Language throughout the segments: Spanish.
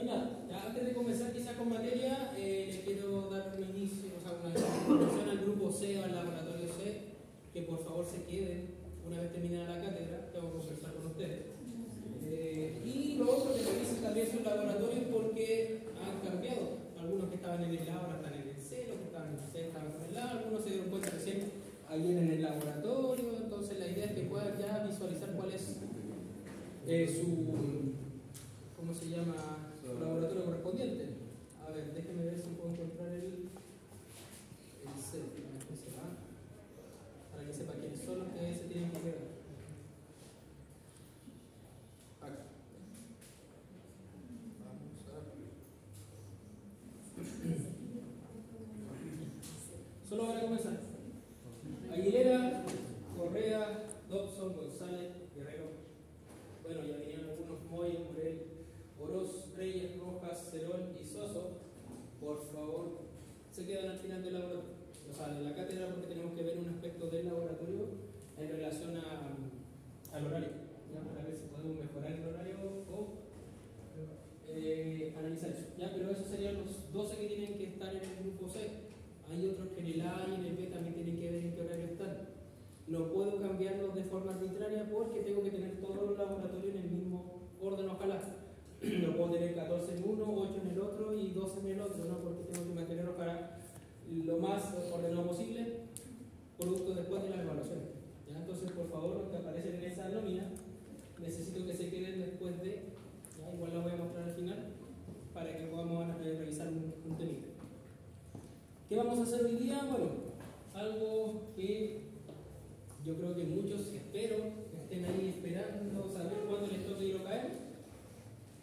nada, ya antes de comenzar quizás con materia, les quiero dar un inicio, o sea, una introducción al grupo C, al laboratorio C, que por favor se queden una vez terminada la cátedra, tengo que conversar con ustedes. Y lo otro, que revisen también sus laboratorios porque han cambiado. Algunos que estaban en el lab ahora están en el C, los que estaban en el C estaban con el lab, algunos se dieron cuenta recién ayer en el laboratorio. Entonces la idea es que puedan ya visualizar cuál es su, ¿cómo se llama? Su laboratorio correspondiente. A ver, déjenme ver si puedo encontrar el C, para que sepa quiénes son los que se tienen que quedar. Acá. Solo para comenzar. Aguilera, Correa, Dobson, González, Guerrero. Bueno, ya venían algunos: Moy, Morel, Oroz, Reyes, Rojas, Cerón y Soso. Por favor, se quedan al final del laboratorio, o sea, de la cátedra, porque tenemos que ver un aspecto del laboratorio en relación al horario, ¿ya? Para ver si podemos mejorar el horario o analizar eso, ¿ya? Pero esos serían los 12 que tienen que estar en el grupo C. Hay otros que en el A y en el B también tienen que ver en qué horario están. No puedo cambiarlos de forma arbitraria porque tengo que tener todos los laboratorios en el mismo orden, ojalá. No puedo tener 14 en uno, 8 en el otro y 12 en el otro, ¿no? Porque tengo que mantenerlos para lo más ordenado posible, producto después de las evaluaciones, ¿ya? Entonces, por favor, los que aparecen en esa nómina, necesito que se queden después de, ¿ya? Igual la voy a mostrar al final, para que podamos revisar un temita. ¿Qué vamos a hacer hoy día? Bueno, algo que yo creo que muchos espero que estén ahí esperando saber cuándo les toque ir a caer.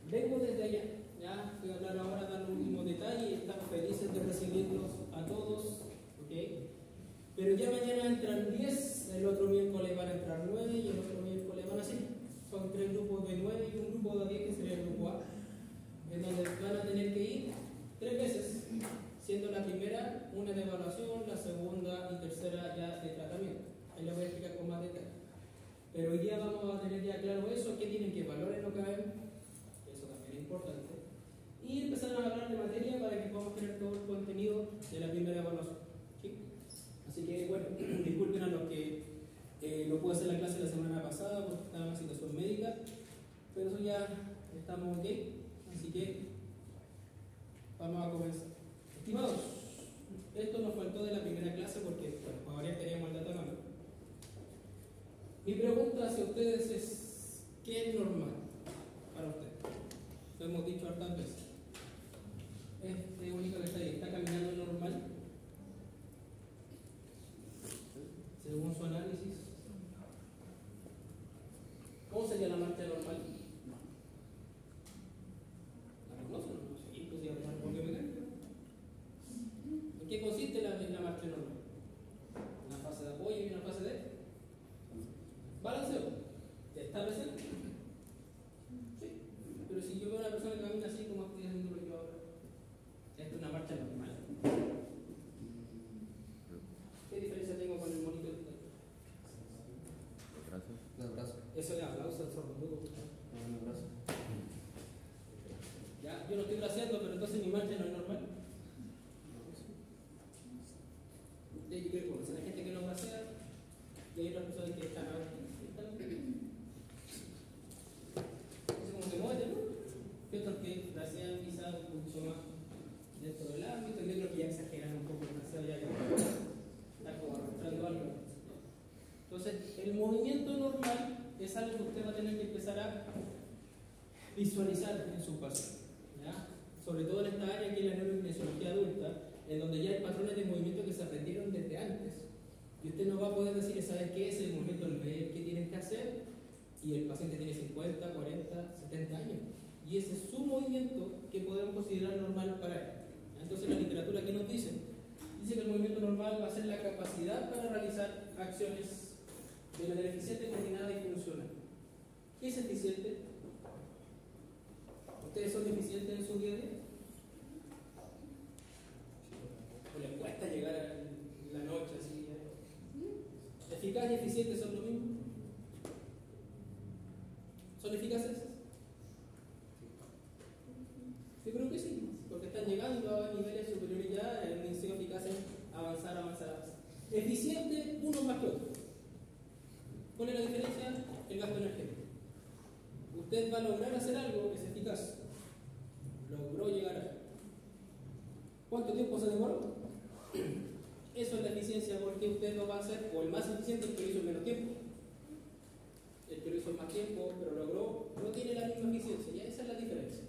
Vengo desde allá, ya voy a hablar ahora, dar los últimos detalles y estamos felices de recibirlos a todos, ¿ok? Pero ya mañana entran 10, el otro miércoles van a entrar 9 y el otro miércoles van a 6. Son 3 grupos de 9 y un grupo de 10 que sería el grupo A, en donde van a tener que ir 3 veces, siendo la primera una de evaluación, la segunda y tercera ya de tratamiento. Ahí lo voy a explicar con más detalle. Pero hoy día vamos a tener ya claro eso, qué tienen que evaluar en lo que ven. Eso también es importante, y empezar a hablar de materia para que podamos tener todo el contenido de la primera evaluación, ¿sí? Así que, bueno, disculpen a los que no pude hacer la clase la semana pasada porque estaba en situación médica, pero eso ya estamos ok, así que vamos a comenzar. Estimados, esto nos faltó de la primera clase porque, bueno, ahora teníamos el dato a mano. Mi pregunta hacia ustedes es: ¿qué es normal para ustedes? Lo hemos dicho hartas veces. Este único que está ahí, ¿está caminando normal? Según su análisis, ¿cómo sería la marcha normal? ¿La conocen? No sé, inclusive por biomecánica. ¿En qué consiste la marcha normal? Una fase de apoyo y una fase de balanceo. ¿Está presente? Sí. Pero si yo veo a una persona que camina así como estoy haciendo yo ahora, esta es una marcha normal. ¿Qué diferencia tengo con el monito? Los brazos. Eso es aplauso al sordomudo. Los brazos. Ya, yo no estoy braceando, pero entonces mi marcha no es normal. Yo quiero conocer a gente que no bracea y hay otras personas que están es como que mueven, ¿no? Y otros que bracean quizás un poquito más dentro del ámbito, y otros que ya exageran un poco el braceo, ya que está como arrastrando algo. Entonces, el movimiento normal es algo que usted va a tener que empezar a visualizar en su paciente, ¿ya? Sobre todo en esta área que es la neurokinesiología adulta, en donde ya hay patrones de movimiento que se aprendieron desde antes. Y usted no va a poder decir, ¿sabes qué es el movimiento del bebé que tienen que hacer? Y el paciente tiene 50, 40, 70 años. Y ese es su movimiento que podemos considerar normal para él. Entonces, la literatura, ¿qué nos dice? Dice que el movimiento normal va a ser la capacidad para realizar acciones de manera eficiente, coordinada y funcional. ¿Qué es eficiente? ¿Ustedes son eficientes en su día a día? ¿O les cuesta llegar a la noche así? ¿Eficaz y eficiente son lo mismo? ¿Son eficaces? ¿Cuál es la diferencia? El gasto energético. Usted va a lograr hacer algo que es eficaz. Logró llegar a. ¿Cuánto tiempo se demoró? Eso es la eficiencia, porque usted lo va a hacer, o el más eficiente, el que lo hizo en menos tiempo. El que lo hizo en más tiempo, pero logró, no tiene la misma eficiencia, y esa es la diferencia.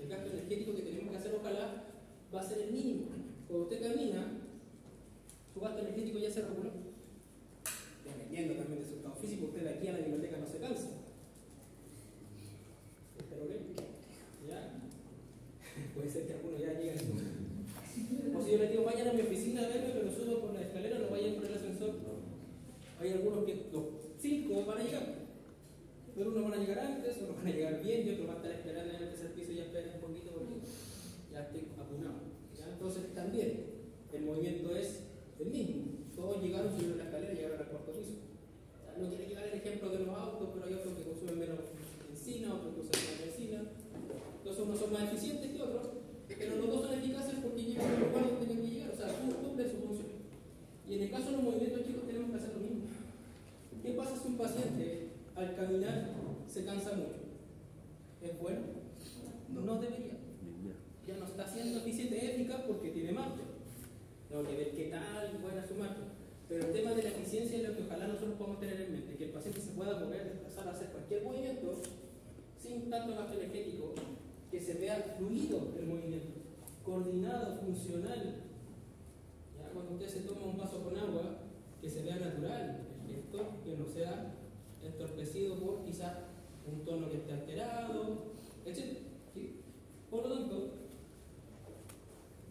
El gasto energético que tenemos que hacer, ojalá, va a ser el mínimo. Cuando usted camina, su gasto energético ya se reguló. Dependiendo también de su estado físico, usted de aquí a la biblioteca no se cansa. ¿Pero qué? ¿Ya? Puede ser que alguno ya llegue a su... O si yo les digo, vayan a mi oficina a verme, pero subo por la escalera, no vayan por el ascensor. Hay algunos que los 5 van a llegar. Pero unos van a llegar antes, otros van a llegar bien, y otros van a estar esperando en el tercer piso y ya esperan un poquito porque ya estoy apurado. ¿Ya? Entonces también el movimiento es el mismo. Todos llegaron, subieron la escalera y llegaron al cuarto piso. O sea, no quiere llevar el ejemplo de los autos, pero hay otros que consumen menos benzina, otros que usan más benzina. Entonces unos son más eficientes que otros, pero los dos son eficaces porque llegan a los lugares donde tienen que llegar, o sea, cumple su función. Y en el caso de los movimientos chicos tenemos que hacer lo mismo. ¿Qué pasa si un paciente al caminar se cansa mucho? ¿Es bueno? No debería. Ya no está siendo eficiente, es eficaz porque tiene margen. Tengo que ver qué tal buena su margen. Pero el tema de la eficiencia es lo que ojalá nosotros podamos tener en mente, que el paciente se pueda mover, desplazar, hacer cualquier movimiento sin tanto gasto energético, que se vea fluido el movimiento, coordinado, funcional. ¿Ya? Cuando usted se toma un vaso con agua, que se vea natural el gesto, que no sea entorpecido por quizás un tono que esté alterado, etc. ¿Sí? Por lo tanto,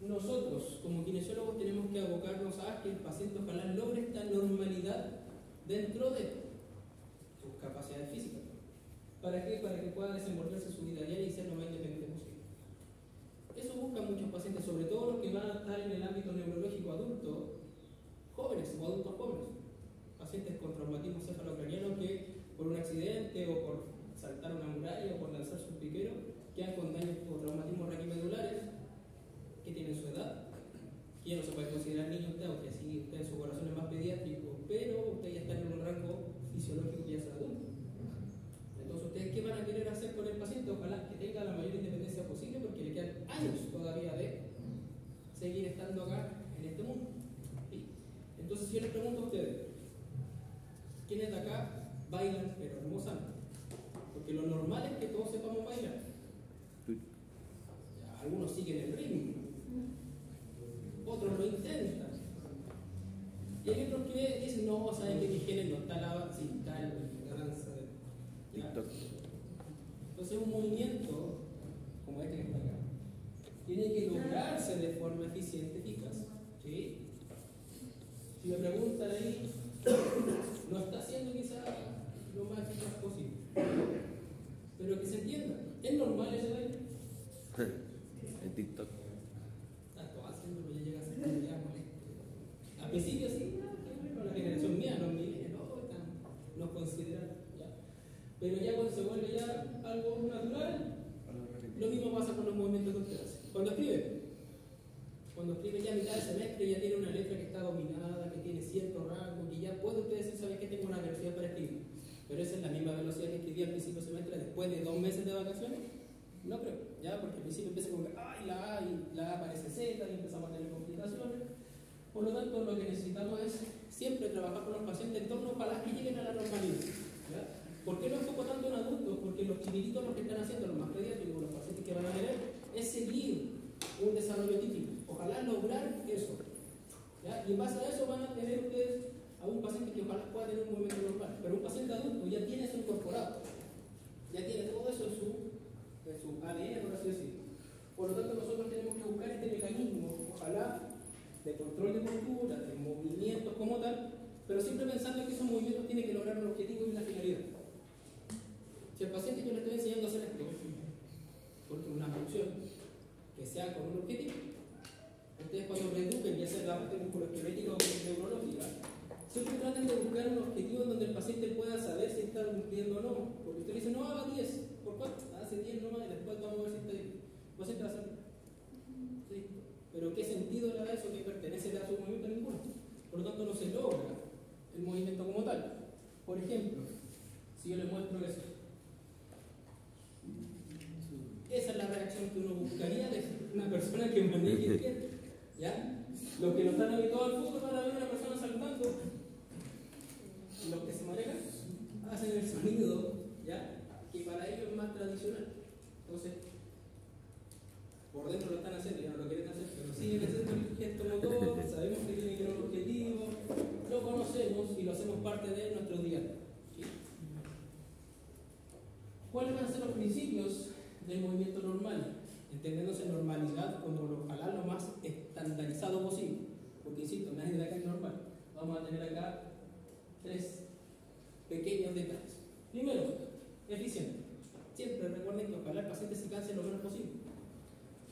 nosotros como kinesiólogos tenemos que abocarnos a que el paciente ojalá logre esta normalidad dentro de sus capacidades físicas. ¿Para qué? Para que pueda desenvolverse su vida diaria y ser lo más independiente posible. Eso buscan muchos pacientes, sobre todo los que van a estar en el ámbito neurológico adulto, jóvenes o adultos jóvenes. Pacientes con traumatismo cefalocraniano que por un accidente o por saltar una muralla o por lanzarse un piquero quedan con daños o traumatismos raquimedulares que tienen su edad, que ya no se puede considerar niño usted, aunque sí usted en su corazón es más pediátrico, pero usted ya está en un rango fisiológico que ya es adulto. Entonces, ¿ustedes qué van a querer hacer con el paciente? Ojalá que tenga la mayor independencia posible porque le quedan años todavía de seguir estando acá en este mundo. ¿Sí? Entonces, si yo les pregunto a ustedes, ¿quiénes de acá bailan pero hermosamente? Porque lo normal es que todos sepamos bailar. Ya, algunos siguen el ritmo, otros lo intentan. Y hay otros que dicen, no, saben que mi género no está la danza de... ¿Ya? Entonces un movimiento como este que está acá tiene que lograrse de forma eficiente, eficaz. ¿Sí? Si me preguntan ahí, no está haciendo quizá lo más eficaz posible. Pero que se entienda, ¿es normal ese baile? En TikTok. Están todos haciéndolo, ya llega a ser ya molesto. A principio sí, la generación mía, los milenios, nos consideran. Pero ya cuando se vuelve ya algo natural, lo mismo pasa con los movimientos que usted hace. Cuando escribe ya a mitad del semestre, ya tiene una letra que está dominada, que tiene cierto rango, que ya puede usted decir, ¿sabe qué? Tengo una velocidad para escribir. Pero esa es la misma velocidad que escribí al principio del semestre después de 2 meses de vacaciones. No creo, ya, porque al principio empieza con que ¡ay, la A! Y la A parece Z y empezamos a tener complicaciones. Por lo tanto, lo que necesitamos es siempre trabajar con los pacientes en torno a que lleguen a la normalidad. ¿Ya? ¿Por qué no enfoco tanto en adultos? Porque los chiquititos lo que están haciendo, los más pediátricos, los pacientes que van a tener, es seguir un desarrollo típico. Ojalá lograr eso. ¿Ya? Y en base a eso van a tener ustedes a un paciente que ojalá pueda tener un movimiento normal. Pero un paciente adulto ya tiene eso incorporado. Ya tiene todo eso en su ADN, por así decirlo. Por lo tanto, nosotros tenemos que buscar este mecanismo, ojalá, de control de postura, de movimientos como tal, pero siempre pensando que esos movimientos tienen que lograr un objetivo y una finalidad. Si el paciente yo le estoy enseñando a hacer esto, porque una función que sea con un objetivo, ustedes cuando reeduquen, ya sea la parte musculoesquelética o neurológica, siempre traten de buscar un objetivo en donde el paciente pueda saber si está cumpliendo o no. Porque usted dice, no, haga 10. ¿Por cuánto? Hace 10 nomás y después vamos a ver si está bien. El paciente va a hacer. Sí. Pero ¿qué sentido le da eso que pertenece a su movimiento? Ninguno. Por lo tanto, no se logra el movimiento como tal. Por ejemplo, si yo les muestro eso, esa es la reacción que uno buscaría de una persona que maneje el pie, ¿ya? Los que no están habituados al fútbol van a ver a una persona saltando. Los que se manejan hacen el sonido, ¿ya? Que para ellos es más tradicional. Entonces, por dentro lo están haciendo, ya no lo quieren hacer, pero siguen haciendo el gesto motor, sabemos que tiene que tener un objetivo, lo conocemos y lo hacemos parte de nuestro día. ¿Sí? ¿Cuáles van a ser los principios del movimiento normal? Entendiéndose normalidad como ojalá lo más estandarizado posible, porque insisto, nadie de acá es normal. Vamos a tener acá 3 pequeños detalles. Primero, eficiente. Siempre recuerden que ojalá el paciente se canse lo menos posible.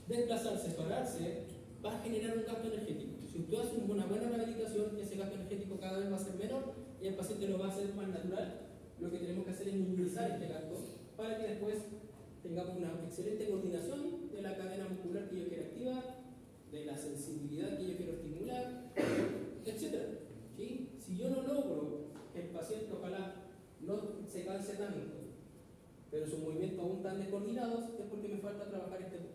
Desplazarse, pararse, va a generar un gasto energético. Si usted hace una buena rehabilitación, ese gasto energético cada vez va a ser menor y el paciente lo va a hacer más natural. Lo que tenemos que hacer es minimizar este gasto para que después tengamos una excelente coordinación de la cadena muscular que yo quiero activar, de la sensibilidad que yo quiero estimular, etc. ¿Sí? Si yo no logro que el paciente ojalá no se canse tanto, pero sus movimientos aún están descoordinados, es porque me falta trabajar este punto.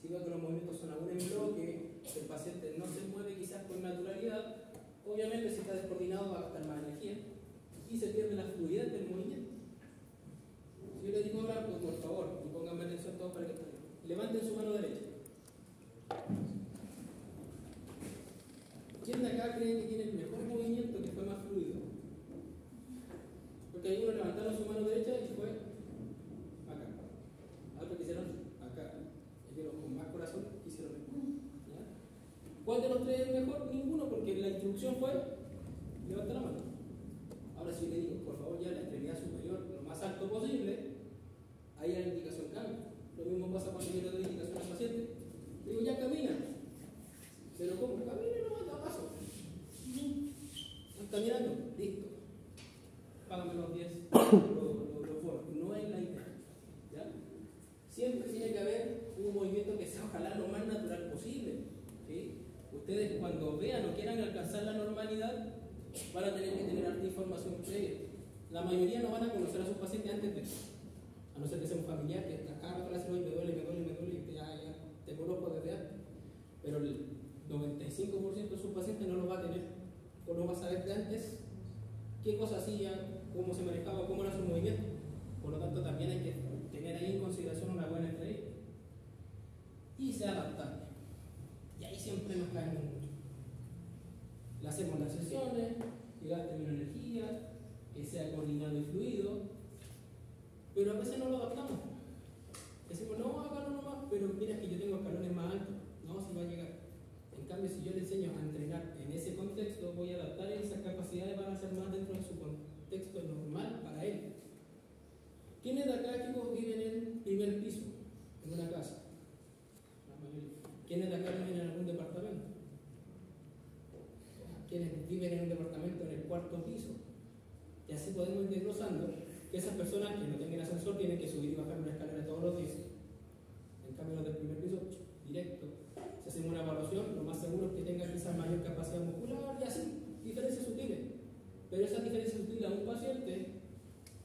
Si veo que los movimientos son aún en bloque, el paciente no se mueve quizás con naturalidad, obviamente si está descoordinado va a gastar más energía y se pierde la fluidez del movimiento. Si yo le digo ahora, pues por favor, y pónganme atención todos para que estén. Levanten su mano derecha. ¿Quién de acá cree que tiene el mejor movimiento, que fue más fluido? Porque algunos levantaron su mano derecha y fue acá. Otros que hicieron acá. Ellos con más corazón hicieron ¿ya? ¿Cuál de los 3 es el mejor? Ninguno, porque la instrucción fue levanta la mano. Ahora si le digo, por favor, ya la extremidad superior lo más alto posible, ahí la indicación cambia. Lo mismo pasa cuando yo le doy indicación al paciente. Le digo, ya camina. Pero ¿cómo? Camina y no da paso. Están caminando, listo. Págame los 10. No es la idea. ¿Ya? Siempre tiene que haber un movimiento que sea ojalá lo más natural posible. ¿Sí? Ustedes cuando vean o quieran alcanzar la normalidad, van a tener que tener alta información previa. La mayoría no van a conocer a sus pacientes antes de eso. A no ser que sea un familiar que acá no clase hoy me duele, y ya te conozco desde antes. Pero el 95% de sus pacientes no lo va a tener, o no va a saber de antes qué cosas hacía, cómo se manejaba, cómo era su movimiento. Por lo tanto, también hay que tener ahí en consideración una buena entrevista. Y sea adaptable. Y ahí siempre nos caemos mucho. Le hacemos las sesiones, que gaste menos energía, que sea coordinado y fluido, pero a veces no lo adaptamos. Decimos, no, hágalo nomás, pero mira que yo tengo escalones más altos. No, si va a llegar. En cambio, si yo le enseño a entrenar en ese contexto, voy a adaptar y esas capacidades van a ser más dentro de su contexto normal para él. ¿Quiénes de acá, chicos, viven en el primer piso, en una casa? La mayoría. ¿Quiénes de acá viven en algún departamento? ¿Quiénes viven en un departamento en el 4º piso? Y así podemos ir desglosando que esas personas que no tienen ascensor tienen que subir y bajar una escalera todos los días. En cambio, los del primer piso, directo. Si hacemos una evaluación, lo más seguro es que tengan quizás mayor capacidad muscular y así, diferencias sutiles. Pero esas diferencias sutiles a un paciente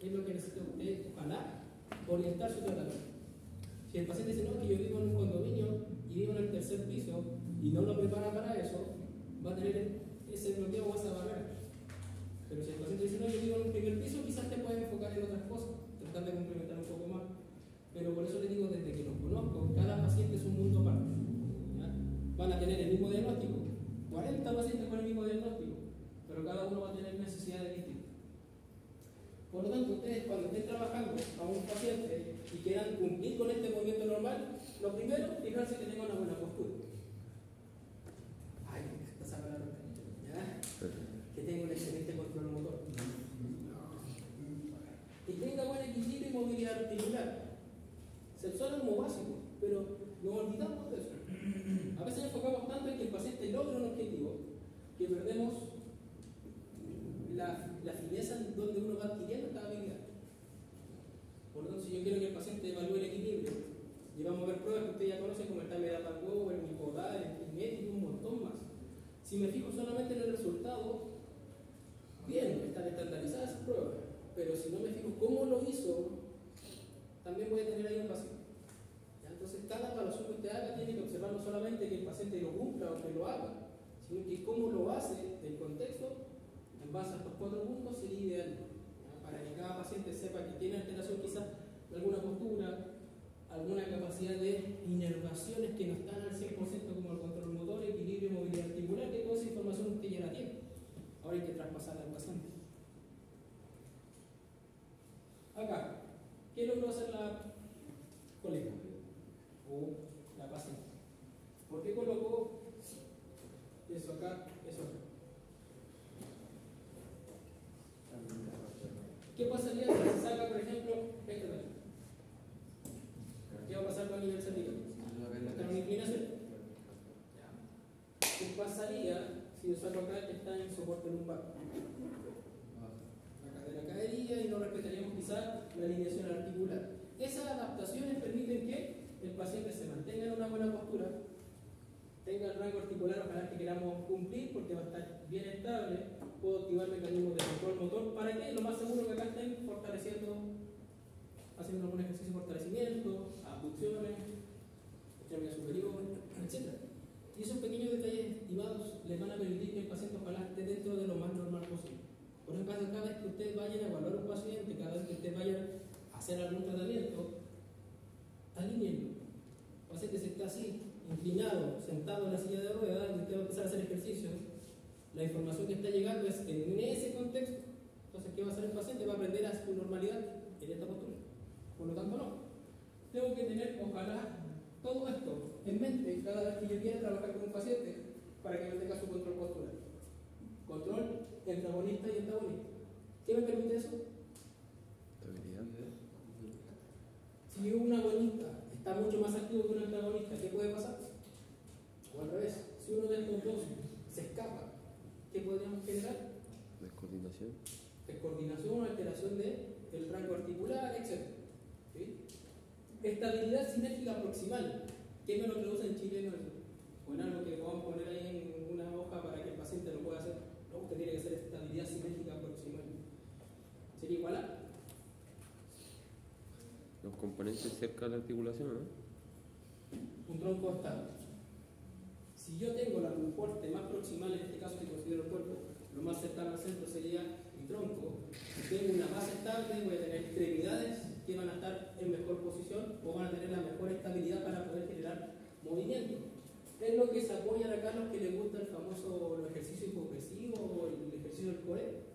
es lo que necesita usted, ojalá, orientar su tratamiento. Si el paciente dice, no, que yo vivo en un condominio y vivo en el 3er piso y no lo prepara para eso, va a tener ese bloqueo o esa barrera. Pero si el paciente dice, no, yo vivo en un 1er piso, quizás te puede enfocar en otras cosas, tratar de complementar un poco más. Pero por eso le digo, desde que los conozco, cada paciente es un mundo aparte. ¿Ya? Van a tener el mismo diagnóstico, 40 pacientes con el mismo diagnóstico, pero cada uno va a tener necesidades distintas. Por lo tanto, ustedes cuando estén trabajando a un paciente y quieran cumplir con este movimiento normal, lo primero, fijarse que tenga una buena postura. Ay, esta palabra, ¿ya? Que tenga un excelente control motor. Que tenga buen equilibrio y movilidad articular. Se suena como básico, pero nos olvidamos de eso. A veces enfocamos tanto en que el paciente logre un objetivo que perdemos la fineza en donde uno va adquiriendo esta habilidad. Por lo tanto, si yo quiero que el paciente evalúe el equilibrio, y vamos a ver pruebas que ustedes ya conocen como el Tameda Tango, el Mipodal, el Trimet y un montón más. Si me fijo solamente en el resultado, bien, están estandarizadas esas adaptaciones que no están al 100% como el control motor, equilibrio, movilidad articular, que toda esa información usted ya la tiene. Ahora hay que traspasarla al paciente. Acá, ¿qué logró hacer la colega o la paciente? ¿Por qué colocó eso acá, eso acá? ¿Qué pasaría si se saca, por ejemplo, este de aquí? ¿Qué va a pasar con el nivel cervical? Está en una inclinación. ¿Qué pasaría si yo saco acá que está en soporte lumbar? La cadera caería y no respetaríamos quizás la alineación articular. Esas adaptaciones permiten que el paciente se mantenga en una buena postura, tenga el rango articular ojalá que queramos cumplir porque va a estar bien estable. Puedo activar mecanismos de control motor para que lo más seguro que acá estén fortaleciendo, haciendo algún ejercicio de fortalecimiento, abducciones, extremidad superior, etc. Y esos pequeños detalles estimados les van a permitir que el paciente ojalá esté dentro de lo más normal posible. Por ejemplo, cada vez que ustedes vayan a evaluar a un paciente, cada vez que ustedes vayan a hacer algún tratamiento, alíneenlo. El paciente se está así, inclinado, sentado en la silla de ruedas, y usted va a empezar a hacer ejercicio. La información que está llegando es en ese contexto. Entonces, ¿qué va a hacer el paciente? Va a aprender a su normalidad en esta postura. Por lo tanto, no. Tengo que tener, ojalá, todo esto en mente cada vez que yo quiera trabajar con un paciente para que no tenga su control postural. Control entre agonista y antagonista. ¿Qué me permite eso? Si un agonista está mucho más activo que un antagonista, ¿qué puede pasar? O al revés, si uno de estos dos se escapa, ¿qué podríamos generar? Descoordinación. Descoordinación, alteración del rango articular, etc. ¿Sí? Estabilidad sinérgica proximal. ¿Quién me lo traduce en chileno? O en algo que podamos poner ahí en una hoja para que el paciente lo pueda hacer. No, usted tiene que hacer estabilidad sinérgica proximal. ¿Sería igual a? Los componentes cerca de la articulación, ¿no? Un tronco estable. Si yo tengo la comporte más proximal, en este caso que considero el cuerpo, lo más cercano al centro sería mi tronco. Si tengo una base estable, voy a tener extremidades que van a estar en mejor posición o van a tener la mejor estabilidad para poder generar movimiento. Es lo que se apoyan acá los que les gusta el famoso ejercicio hipopresivo o el ejercicio del core,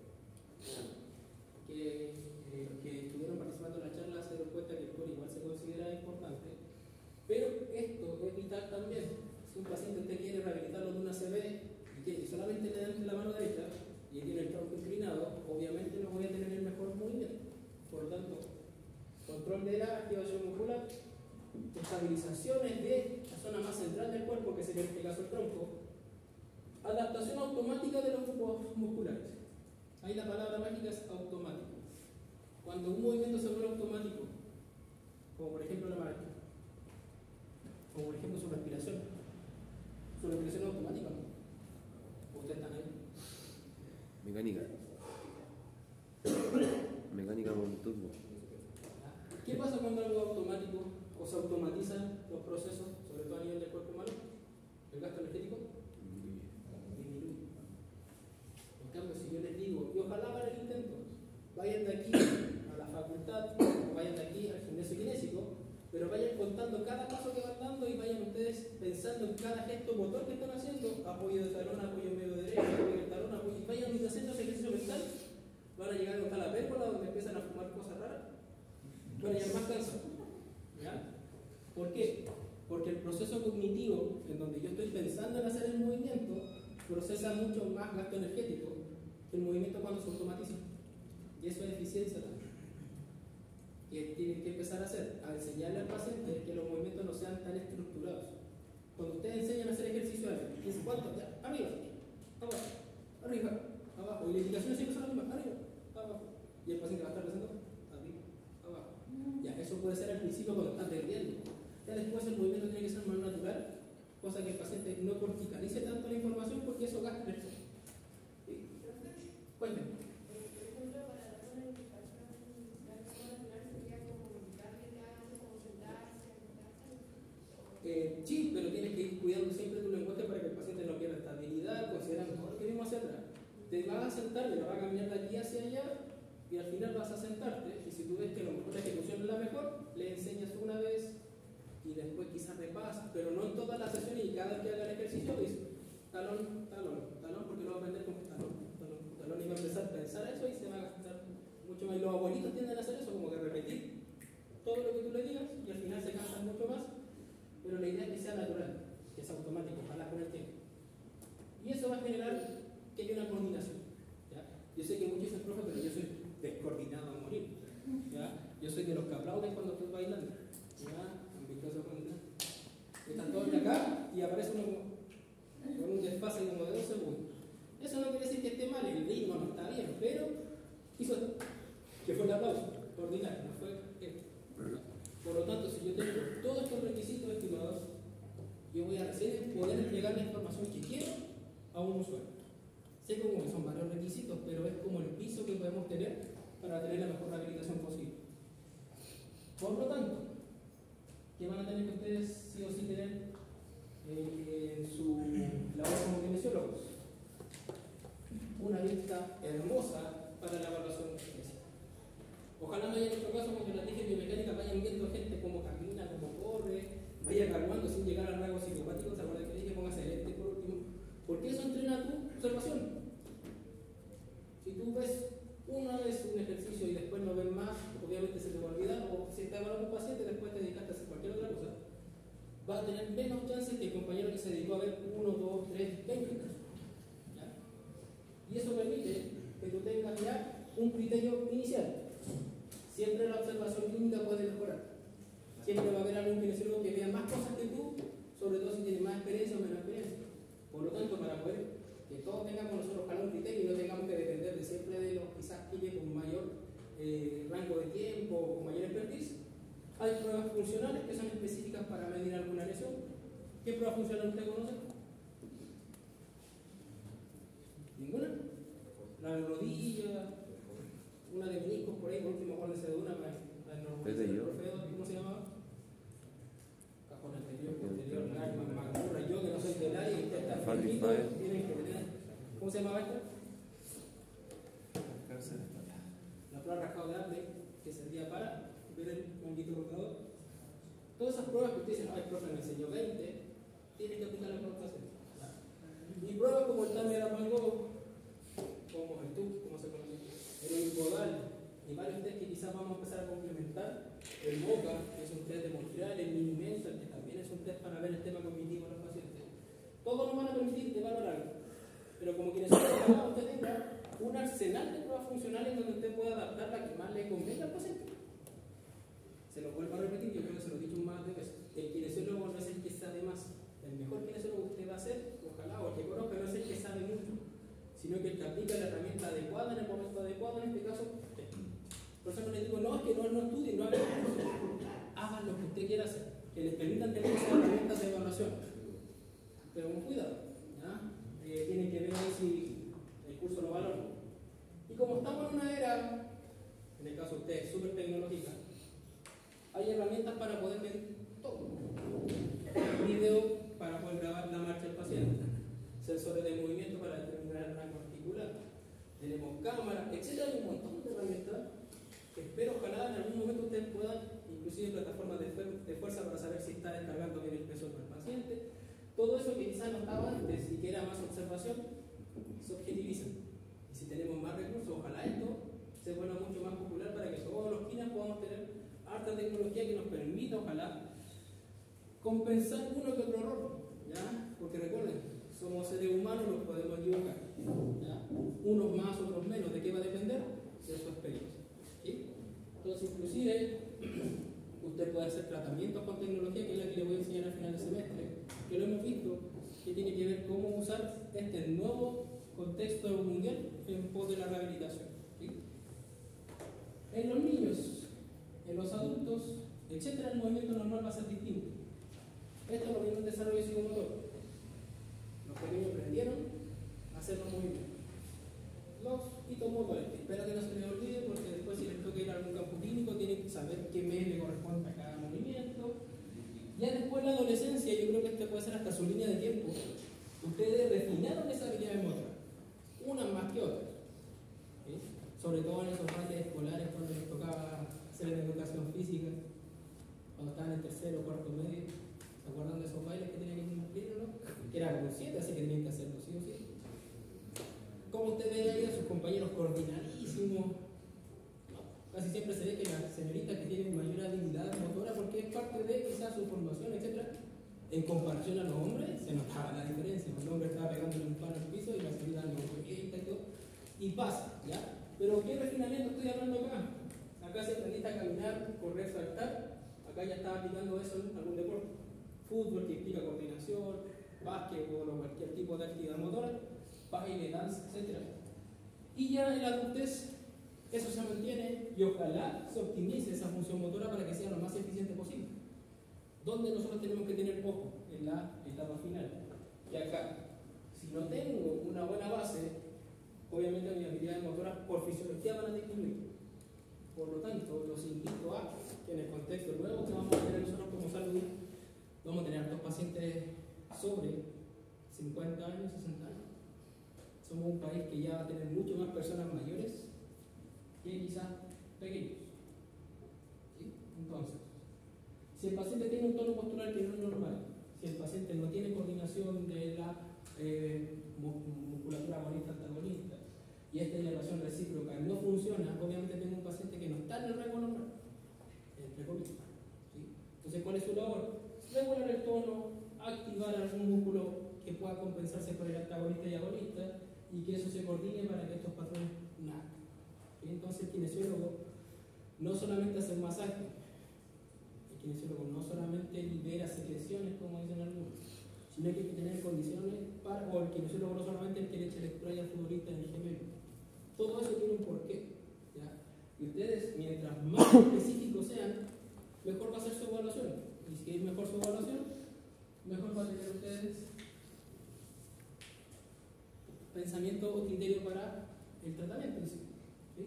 que estuvieron participando en la charla se dieron cuenta que el core igual se considera importante, pero esto es vital también. Si un paciente usted quiere rehabilitarlo de una CB y quiere que solamente le den la mano derecha y tiene el tronco inclinado, obviamente no voy a tener el mejor movimiento. Por lo tanto, control de la activación muscular, estabilizaciones de la zona más central del cuerpo, que sería en este caso el tronco, adaptación automática de los grupos musculares. Ahí la palabra mágica es automático. Cuando un movimiento se vuelve automático, como por ejemplo la marcha, como por ejemplo su respiración es automática, ¿no? ¿Ustedes están ahí? Mecánica. Mecánica con turbo. ¿Qué pasa cuando algo es automático o se automatizan los procesos, sobre todo a nivel del cuerpo humano? ¿El gasto energético? Disminuye. En cambio, si yo les digo, y ojalá hagan el intento, vayan de aquí a la facultad, o vayan de aquí al gimnasio kinésico, pero vayan contando cada paso que van dando y vayan ustedes pensando en cada gesto motor que están haciendo, apoyo de talón, apoyo medio derecho, apoyo de talón, apoyo, y vayan haciendo ese ejercicio mental, van a llegar hasta la pérgola donde empiezan a fumar cosas raras, van a llegar más cansados. ¿Ya? ¿Por qué? Porque el proceso cognitivo, en donde yo estoy pensando en hacer el movimiento, procesa mucho más gasto energético que el movimiento cuando se automatiza. Y eso es eficiencia también. Que tienen que empezar a hacer, a enseñarle al paciente que los movimientos no sean tan estructurados. Cuando ustedes enseñan a hacer ejercicio, dicen ¿cuánto? Ya, arriba, abajo, arriba, abajo. Y la indicación siempre son las mismas, arriba, abajo. Y el paciente va a estar pensando, arriba, abajo. Ya, eso puede ser al principio cuando están perdiendo. Ya después el movimiento tiene que ser más natural, cosa que el paciente no corticalice tanto la información porque eso gasta energía. ¿Sí? Cuéntame. Sí, pero tienes que ir cuidando siempre tu lenguaje para que el paciente no pierda estabilidad, considerando todo lo que vimos hacia atrás. Te vas a sentar y vas a caminar de aquí hacia allá y al final vas a sentarte y si tú ves que a lo mejor la ejecución es la mejor, le enseñas una vez y después quizás repasa, pero no en todas las sesiones y cada vez que haga el ejercicio dice talón, talón, talón, porque lo va a aprender como talón, talón, talón, y va a empezar a pensar eso y se va a gastar mucho más. Y los abuelitos tienden a hacer eso, como que repetir todo lo que tú le digas y al final se cansan mucho más, pero la idea es que sea natural, que sea automático, ojalá con el tiempo. Y eso va a generar que haya una coordinación. ¿Ya? Yo sé que muchos dicen, profe, pero yo soy descoordinado a morir. ¿Ya? Yo soy de los que aplauden cuando estoy bailando. ¿Ya? ¿Han visto eso cuando están todos acá y aparece uno con un desfase como de 2 segundos? Eso no quiere decir que esté mal, el ritmo no está bien, pero hizo esto, que fue el aplauso, coordinar, no fue esto. Por lo tanto, si yo tengo todos estos requisitos estimados, yo voy a recién poder entregar la información que quiero a un usuario. Sé como que son varios requisitos, pero es como el piso que podemos tener para tener la mejor rehabilitación posible. Por lo tanto, ¿qué van a tener que ustedes sí o sí tener en su labor como kinesiólogos? Una vista hermosa para la evaluación física. Ojalá no haya en nuestro caso, porque en la dije biomecánica vayan viendo gente como camina, como corre, vaya calmando sin llegar al rango psicopático. ¿Se acuerdan que dije póngase lente por último? Porque eso entrena tu observación. Si tú ves una vez un ejercicio y después no ves más, obviamente se te va a olvidar, o si estás evaluando un paciente después te dedicaste a hacer cualquier otra cosa, vas a tener menos chances que el compañero que se dedicó a ver 1, 2, 3, 20 casos. ¿Ya? Y eso permite que tú tengas ya un criterio inicial. Siempre la observación clínica puede mejorar. Siempre va a haber algún kinesiólogo que vea más cosas que tú, sobre todo si tiene más experiencia o menos experiencia. Por lo tanto, para poder que todos tengamos nosotros ojalá un criterio y no tengamos que depender de siempre de los quizás pille con mayor rango de tiempo o con mayor expertise, hay pruebas funcionales que son específicas para medir alguna lesión. ¿Qué pruebas funcionales usted conoce? ¿Ninguna? La de rodilla, una de meniscos por ahí, por último, acuérdense de una, ¿cómo se llamaba? Cajón anterior, posterior, larga, magura, yo que no soy del área y usted está enfermito, tienen que tener. ¿Cómo se llamaba esta? La prueba rascado de Apley, que servía para ver el manguito rotador. Todas esas pruebas que usted dice, ay, profe, me enseñó 20, tienes que aplicar la prueba que hacer. Y pruebas como el Tamer Amalgo, como el TUC, como se conoce, el Impodal, y varios test que quizás vamos a empezar a complementar. El MOCA, que es un test de Montreal, el Minimental, que también es un test para ver el tema cognitivo de los pacientes. Todos nos van a permitir evaluar algo. Pero como quienes usted tenga un arsenal de pruebas funcionales donde usted pueda adaptar la que más le convenga al paciente. Se lo vuelvo a repetir, yo creo que se lo he dicho más de veces. El kinesiólogo no es el que sabe más. El mejor kinesiólogo usted va a ser, ojalá, o el que conozca, no es el que sabe mucho, sino que el que aplica la herramienta adecuada en el momento adecuado, en este caso, usted. Por eso no le digo, no, es que no estudien, no hagan cursos. Hagan lo que usted quiera hacer, que les permitan tener esas herramientas de evaluación. Pero con cuidado, ¿ya? Tienen que ver ahí si el curso lo valora. Y como estamos en una era, en el caso de ustedes, súper tecnológica, hay herramientas para poder medir todo. Video para poder grabar la marcha del paciente, sensores de movimiento para determinar el rango articular, tenemos cámaras, etc. Hay un montón de herramientas que espero ojalá en algún momento ustedes puedan, inclusive plataformas de fuerza para saber si está descargando bien el peso del paciente. Todo eso que quizás no estaba antes y que era más observación, se objetiviza. Y si tenemos más recursos, ojalá esto se vuelva mucho más popular para que todos los kines podamos tener harta tecnología que nos permita, ojalá, compensar uno que otro error. ¿Ya? Porque recuerden, somos seres humanos, nos podemos equivocar. ¿Ya? Unos más, otros menos. ¿De qué va a depender? De su experiencia. ¿Sí? Entonces, inclusive, usted puede hacer tratamientos con tecnología, que es la que le voy a enseñar al final del semestre, que lo hemos visto, que tiene que ver cómo usar este nuevo contexto mundial en pos de la rehabilitación. ¿Sí? En los niños, en los adultos, etcétera, el movimiento normal va a ser distinto. Esto es lo mismo en desarrollo psicomotor. Los pequeños aprendieron a hacer los movimientos. Los hitomotores, espero que no se les olvide, porque después si les toca ir a algún campo clínico tienen que saber qué mes le corresponde a cada movimiento. Ya después la adolescencia, yo creo que esto puede ser hasta su línea de tiempo. Ustedes refinaron esa habilidad motora, unas más que otras. ¿Sí? Sobre todo en esos años escolares cuando les tocaba hacer la educación física, cuando estaban en tercer tercero, cuarto medio. ¿Se acuerdan de esos bailes que tenían que cumplir, no? Que eran con 7, así que tenían que hacerlo sí o sí. Como ustedes ven ahí a sus compañeros coordinadísimos, no, casi siempre se ve que las señoritas que tienen mayor habilidad motora, porque es parte de quizás su formación, etc., en comparación a los hombres, se notaba la diferencia. El hombre estaba pegándole un palo al piso y la señorita lo proyecta y todo, y pasa, ¿ya? Pero ¿qué refinamiento estoy hablando acá? Acá se aprendiste a caminar, correr, saltar. Acá ya estaba aplicando eso en algún deporte. Fútbol, que implica coordinación, básquetbol o cualquier tipo de actividad motora, baile, danza, etc. Y ya en la adultez eso se mantiene y ojalá se optimice esa función motora para que sea lo más eficiente posible. ¿Dónde nosotros tenemos que tener ojo? En la etapa final. Y acá, si no tengo una buena base, obviamente mis habilidades motoras por fisiología van a disminuir. Por lo tanto, los invito a que en el contexto nuevo que vamos a tener nosotros como salud, vamos a tener a 2 pacientes sobre 50 años, 60 años. Somos un país que ya va a tener mucho más personas mayores que quizás pequeños. ¿Sí? Entonces, si el paciente tiene un tono postural que no es normal, si el paciente no tiene coordinación de la musculatura agonista-antagonista, y esta inervación recíproca no funciona, obviamente tengo un paciente que no está en el rango normal, entre comillas. ¿Sí? Entonces, ¿cuál es su labor? Regular el tono, activar algún músculo que pueda compensarse por el antagonista y agonista, y que eso se coordine para que estos patrones nazcan. ¿Sí? Entonces, el kinesiólogo no solamente hace un masaje, el kinesiólogo no solamente libera secreciones, como dicen algunos, sino que hay que tener condiciones para, o el kinesiólogo no solamente el que le eche el spray al futbolista en el gemelo. Todo eso tiene un porqué. ¿Ya? Y ustedes, mientras más específicos sean, mejor va a ser su evaluación. Y si es mejor su evaluación, mejor va a tener ustedes pensamiento o criterio para el tratamiento en sí. ¿Sí?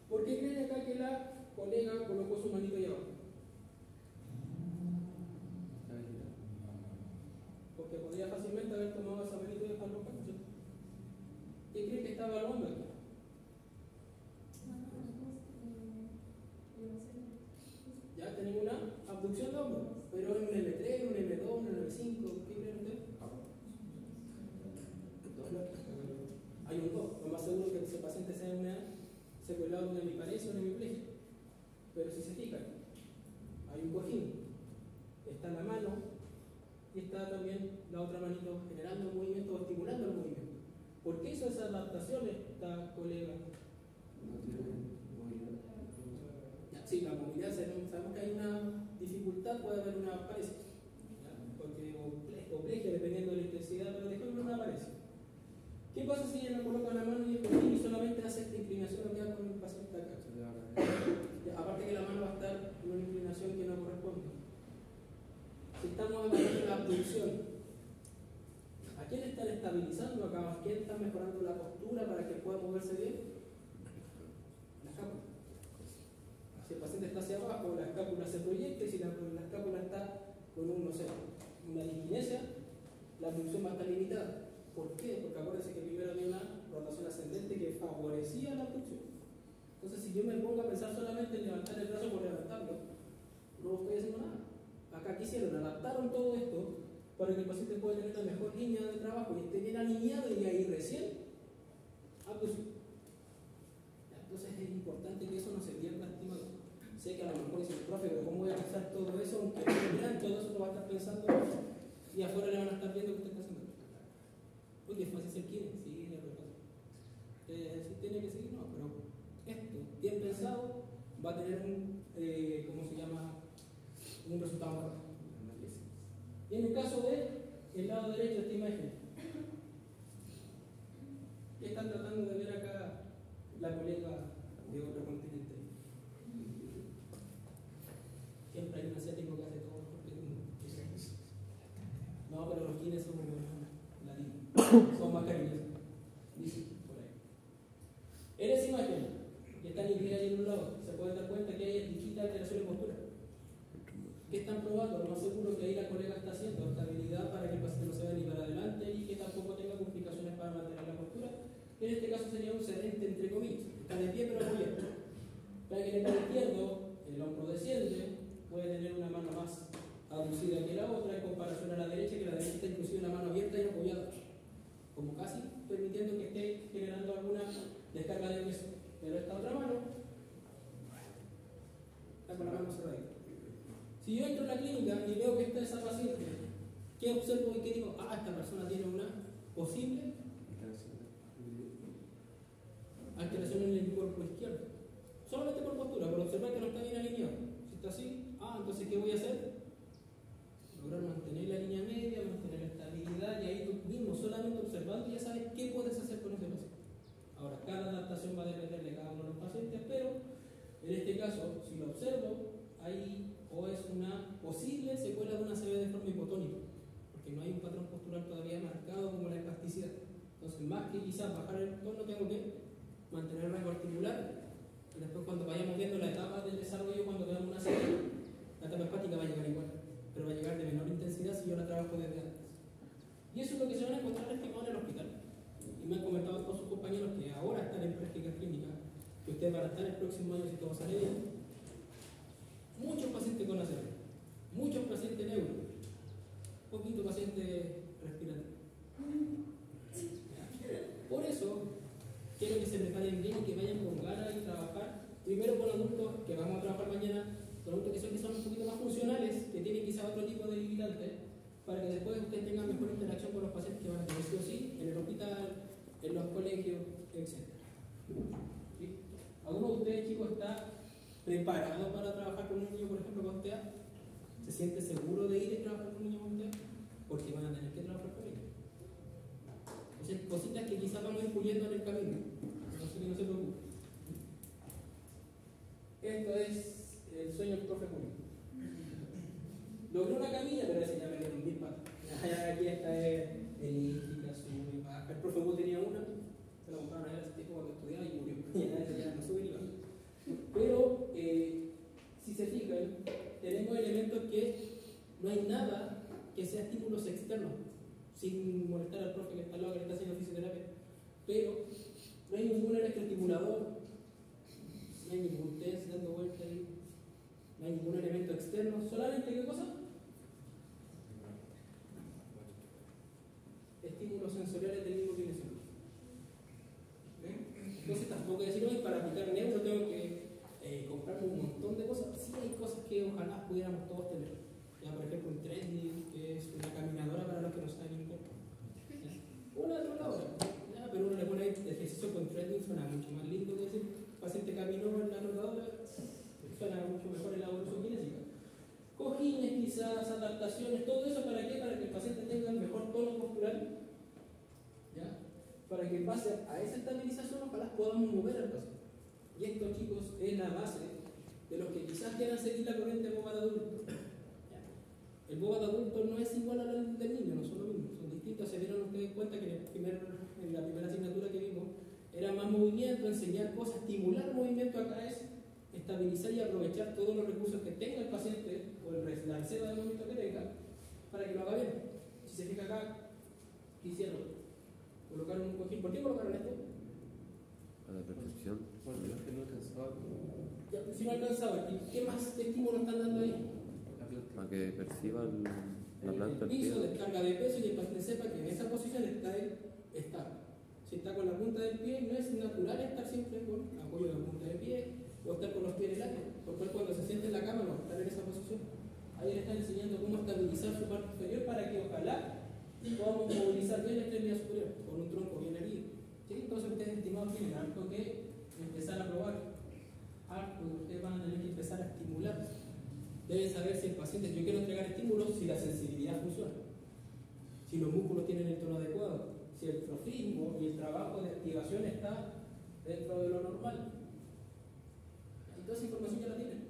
¿Por qué creen acá que la colega colocó su manito ahí abajo? Porque podría fácilmente haber tomado esa manito y dejarlo acá. ¿Qué creen que está evaluando aquí? Ya tenemos una abducción de hombro, pero en un M3, un M2, un M5, ¿qué creen ustedes? Hay un 2, lo más seguro que ese paciente sea una secuelado de una hemiparesia o una hemiplegia. Pero si se fijan, hay un cojín, está la mano y está también la otra manito generando el movimiento o estimulando el movimiento. ¿Por qué hizo esa adaptación esta colega? Sí, la movilidad, sabemos que hay una dificultad, puede haber una paresia, porque o plegia dependiendo de la intensidad, pero dejémoslo una paresia. ¿Qué pasa si ella no coloca la mano y el cojín y solamente hace esta inclinación o queda con el paciente acá? Aparte que la mano va a estar en una inclinación que no corresponde. Si estamos hablando de la abducción, ¿a quién están estabilizando acá? ¿A quién están mejorando la postura para que pueda moverse bien? La escápula. Si el paciente está hacia abajo, la escápula se proyecta, y si la escápula está con una disquinesia, la abducción va a estar limitada. ¿Por qué? Porque acuérdense que primero había una rotación ascendente que favorecía la abducción. Entonces, si yo me pongo a pensar solamente en levantar el brazo por levantarlo, no estoy haciendo nada. Acá quisieron, adaptaron todo esto para que el paciente pueda tener la mejor línea de trabajo y esté bien alineado, y ahí recién abducción. Entonces es importante que eso no se pierda, estimado. Sé que a lo mejor dice el profe, pero ¿cómo voy a pensar todo eso? Aunque miran, todo eso lo va a estar pensando y afuera le van a estar viendo que usted está haciendo. Oye, es fácil ser quién, sí, le repaso. Si tiene que seguir, no, pero esto, bien pensado, va a tener un, ¿cómo se llama? Un resultado mejor. Y en el caso del lado derecho de esta imagen, ¿qué están tratando de ver acá la colega de otro continente? Siempre hay un asiático que hace todo mejor que tú. No, pero los chinos son latinos, son más cariñosos. Dice por ahí. En esa imagen, que están inclinadas en un lado, se pueden dar cuenta que hay distintas alteraciones de postura. ¿Qué están probando? Lo más seguro que ahí la colega está haciendo estabilidad para que el paciente no se vaya ni para adelante y que tampoco tenga complicaciones para mantener la postura. En este caso sería un sedente entre comillas. Está de pie pero abierto. Para que en el lado izquierdo el hombro desciende, puede tener una mano Si yo entro a la clínica y veo que está esa paciente, ¿qué observo y qué digo? Ah, esta persona tiene una posible alteración en el cuerpo izquierdo. Solamente por postura, por observar que no está bien alineado. Si está así, entonces ¿qué voy a hacer? Lograr mantener la línea media, mantener la estabilidad, y ahí tú mismo, solamente observando, ya sabes qué puedes hacer con ese paciente. Ahora, cada adaptación va a depender de cada uno de los pacientes, pero en este caso, si lo observo, ahí o es una posible secuela de una severa deforme hipotónica, porque no hay un patrón postural todavía marcado como la espasticidad. Entonces, más que quizás bajar el tono, tengo que mantener el rango articular, y después cuando vayamos viendo la etapa del desarrollo, cuando veamos una serie, la etapa espástica va a llegar igual, pero va a llegar de menor intensidad si yo la trabajo desde antes. Y eso es lo que se van a encontrar estimados en el hospital. Y me han comentado todos sus compañeros que ahora están en práctica clínica, que ustedes van a estar el próximo año si todo sale bien. Muchos pacientes con ACV, muchos pacientes neuro, poquito paciente respiratorio. Por eso, quiero que se preparen bien y que vayan con ganas y trabajar. Primero con adultos que vamos a trabajar mañana, con adultos que son un poquito más funcionales, que tienen quizá otro tipo de limitantes, para que después ustedes tengan mejor interacción con los pacientes que van a tener sí o sí en el hospital, en los colegios, etc. ¿Sí? ¿Alguno de ustedes, chicos, está preparado para trabajar con un niño, por ejemplo, con TEA? ¿Se siente seguro de ir a trabajar con un niño con TEA? Porque van a tener que trabajar con ellos. Entonces, cositas que quizás vamos a ir puliendo en el camino. Así que no se preocupen. Esto es el sueño del profe Julio. Logré una camilla, pero ese ya me dieron 1000 patas. Aquí esta es elíptica, sube y baja. El profe Julio tenía una, se la compraron a él hace tiempo cuando estudiaba y murió. Ya no sube ni baja. Pero, si se fijan, tenemos elementos que no hay nada que sea estímulos externos, sin molestar al profe que está al lado, que le está haciendo fisioterapia. Pero no hay ningún electroestimulador, no hay ningún test dando vuelta ahí, no hay ningún elemento externo, solamente ¿qué cosa? Estímulos sensoriales del mismo kinesiólogo. Entonces tampoco decir, hoy para aplicar neuro tengo que comprarme un montón de cosas. Sí hay cosas que ojalá pudiéramos todos tener. Ya, por ejemplo, un treadmill, que es una caminadora para los que no saben inglés. Una de otra hora. Pero uno le pone ejercicio con treadmill, suena mucho más lindo que decir paciente caminó en la rotadora, suena mucho mejor en la evolución kinésica. Cojines, quizás, adaptaciones, todo eso ¿para qué? Para que el paciente tenga el mejor tono postural. ¿Ya? Para que en base a esa estabilización ojalá podamos mover al paciente. Y esto, chicos, es la base de los que quizás quieran seguir la corriente boba de adulto. ¿Ya? El boba de adulto no es igual al del niño, no son lo mismo, son distintos. Se dieron ustedes cuenta que en la primera asignatura que vimos era más movimiento, enseñar cosas, estimular movimiento acá es estabilizar y aprovechar todos los recursos que tenga el paciente o la reserva de movimiento que tenga para que lo haga bien. Si se fija acá, ¿qué hicieron? Colocaron un cojín. ¿Por qué colocaron esto? A la percepción. Porque la gente no alcanzaba. Ya, si no alcanzaba, ¿qué más estímulo están dando ahí? Para que perciban la planta El del piso, pie. descarga de peso y el paciente sepa que en esa posición está estable. Si está con la punta del pie, no es natural estar siempre con apoyo de la punta del pie o estar con los pies en el aire, porque cuando se siente en la cama no va a estar en esa posición. Ahí le están enseñando cómo estabilizar su parte inferior para que ojalá podamos movilizar bien la extremidad superior con un tronco bien erguido. ¿Sí? Entonces ustedes, estimados, tienen algo que empezar a probar, algo que ustedes van a tener que empezar a estimular. Deben saber si el paciente, yo quiero entregar estímulos, si la sensibilidad funciona, si los músculos tienen el tono adecuado, si el trofismo y el trabajo de activación está dentro de lo normal. Y toda esa información ya la tienen.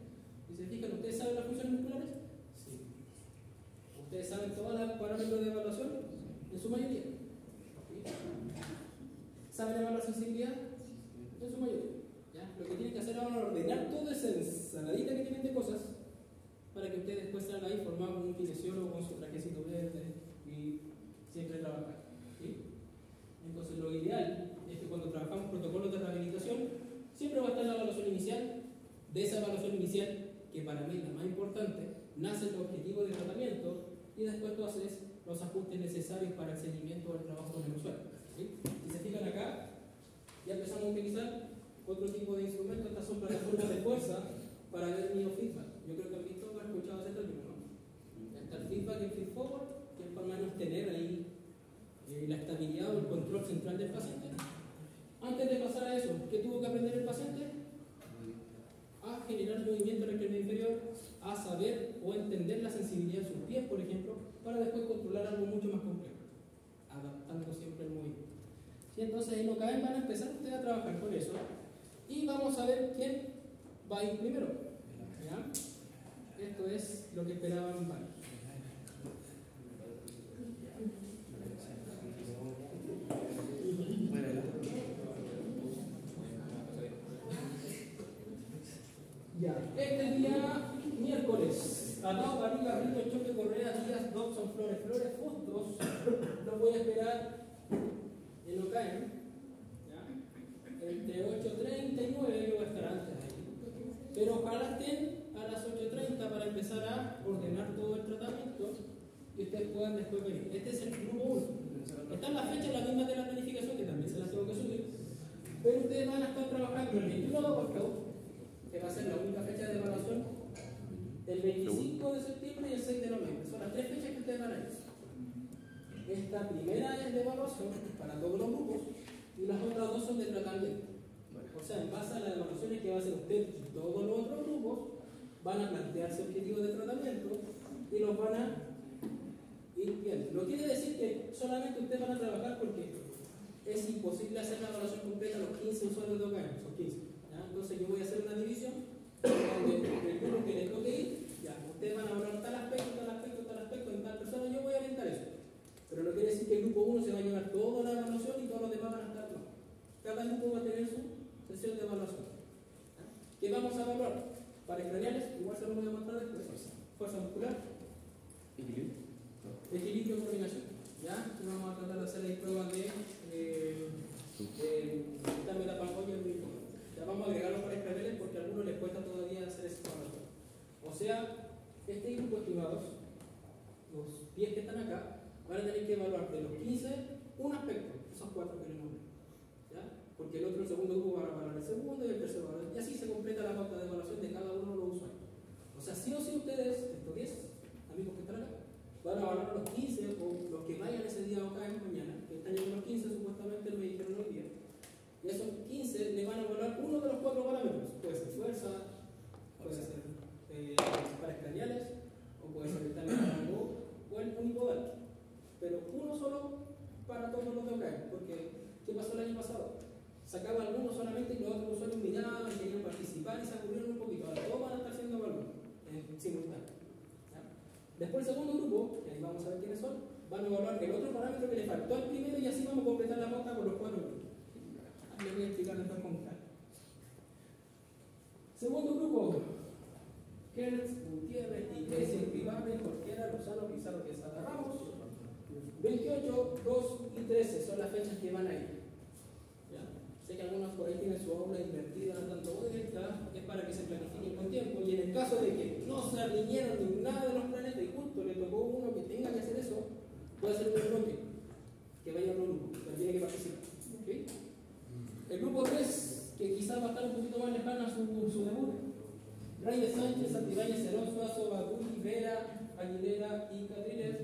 Si se fijan, ¿ustedes saben las funciones musculares? Sí. ¿Ustedes saben todos los parámetros de evaluación? En su mayoría. ¿Sí? ¿Saben evaluar sensibilidad? En su mayoría. ¿Ya? Lo que tienen que hacer ahora es ordenar toda esa ensaladita que tienen de cosas para que ustedes después salgan ahí formados como un kinesiólogo con su trajecito verde y siempre trabajar. ¿Sí? Entonces lo ideal es que cuando trabajamos protocolos de rehabilitación siempre va a estar la evaluación inicial. De esa evaluación inicial, que para mí es la más importante, nace el objetivo de tratamiento y después tú haces los ajustes necesarios para el seguimiento del trabajo con el usuario. ¿Sí? Si se fijan acá, ya empezamos a utilizar otro tipo de instrumentos. Estas son plataformas de fuerza para ver biofeedback. Yo creo que han visto o han escuchado ese término. la estabilidad o el control central del paciente. Antes de pasar a eso, ¿qué tuvo que aprender el paciente? A generar movimiento en el cráneo inferior, a saber o entender la sensibilidad de sus pies, por ejemplo, para después controlar algo mucho más complejo, adaptando siempre el movimiento. ¿Sí? Entonces en OKM van a empezar ustedes a trabajar con eso y vamos a ver quién va a ir primero. ¿Ya? Esto es lo que esperaban varios. Ya, este día miércoles, atado, barriga, rito, choque, correa, días, Dobson, flores, justos, los voy a esperar en OKM, entre 8:30 y 9, yo voy a estar antes ahí, pero ojalá estén a las 8:30 para empezar a ordenar todo el tratamiento y ustedes puedan después venir. Este es el grupo 1. Están las fechas las mismas de la planificación, que también se las tengo que subir, pero ustedes van a estar trabajando el 21 de agosto, que va a ser la única fecha de evaluación, el 25 de septiembre y el 6 de noviembre. Son las 3 fechas que ustedes van a ir. Esta primera es de evaluación para todos los grupos y las otras dos son de tratamiento. O sea, en base a las evaluaciones que va a hacer usted y todos los otros grupos, van a plantearse objetivos de tratamiento y los van a ir viendo. No quiere decir que solamente ustedes van a trabajar porque es imposible hacer la evaluación completa a los 15 usuarios de OKM, son 15. Entonces yo voy a hacer una división donde el grupo que les toque ir, ya, ustedes van a hablar tal aspecto, en tal persona, yo voy a orientar eso. Pero no quiere decir que el grupo 1 se va a llevar toda la evaluación y todos los demás van a estar, no. Cada grupo va a tener su sesión de evaluación. ¿Qué vamos a evaluar? Para craneales, igual se lo voy a mostrar después. Fuerza muscular. Equilibrio y coordinación. ¿Ya? Y vamos a tratar de hacer ahí pruebas de quitarme la pancolla y el ritmo. Ya vamos a agregarlo para craneales porque a algunos les cuesta todavía hacer esa evaluación. O sea, este grupo, estimados, los 10 que están acá, van a tener que evaluar de los 15 un aspecto, esos 4 que les nombré. ¿Ya? Porque el otro, el segundo grupo, va a evaluar el segundo y el tercero va a evaluar. Y así se completa la pauta de evaluación de cada uno de los usuarios. O sea, sí o sí ustedes, estos 10 amigos que están acá, van a evaluar los 15 o los que vayan ese día o acá mañana, que están llegando los 15 supuestamente me dijeron hoy día. Y a esos 15 le van a evaluar uno de los 4 parámetros. Puede ser fuerza, puede ser pares craneales, o puede ser el rango o el unipodal. Pero uno solo para todos los de OKM, porque ¿qué pasó el año pasado? Sacaban algunos solamente y los otros usuarios miraban, querían participar y se aburrieron un poquito. Ahora todos van a estar siendo evaluados en simultáneo. ¿Ya? Después el segundo grupo, que ahí vamos a ver quiénes son, van a evaluar el otro parámetro que le faltó al primero y así vamos a completar la pauta con los 4 grupos. Les voy a explicar después con calma. Segundo grupo, Kertz, Gutiérrez, Iglesias, Pibarre, Jorquera, Lozano, Pizarro, Quesada, Ramos. 28, 2 y 13 son las fechas que van a ir. ¿Ya? Sé que algunos por ahí tienen su aula invertida, no tanto directa, es para que se planifiquen con tiempo. Y en el caso de que no se alinearon ni nada de los planetas y justo le tocó uno que tenga que hacer eso, puede ser un bloque que vaya a otro grupo, pero tiene que participar. ¿Okay? El grupo 3, que quizás va a estar un poquito más lejana a su debut, Reyes Sánchez, Santibáñez, Cerón, Suazo, Baguli, Vera, Aguilera y Catriles,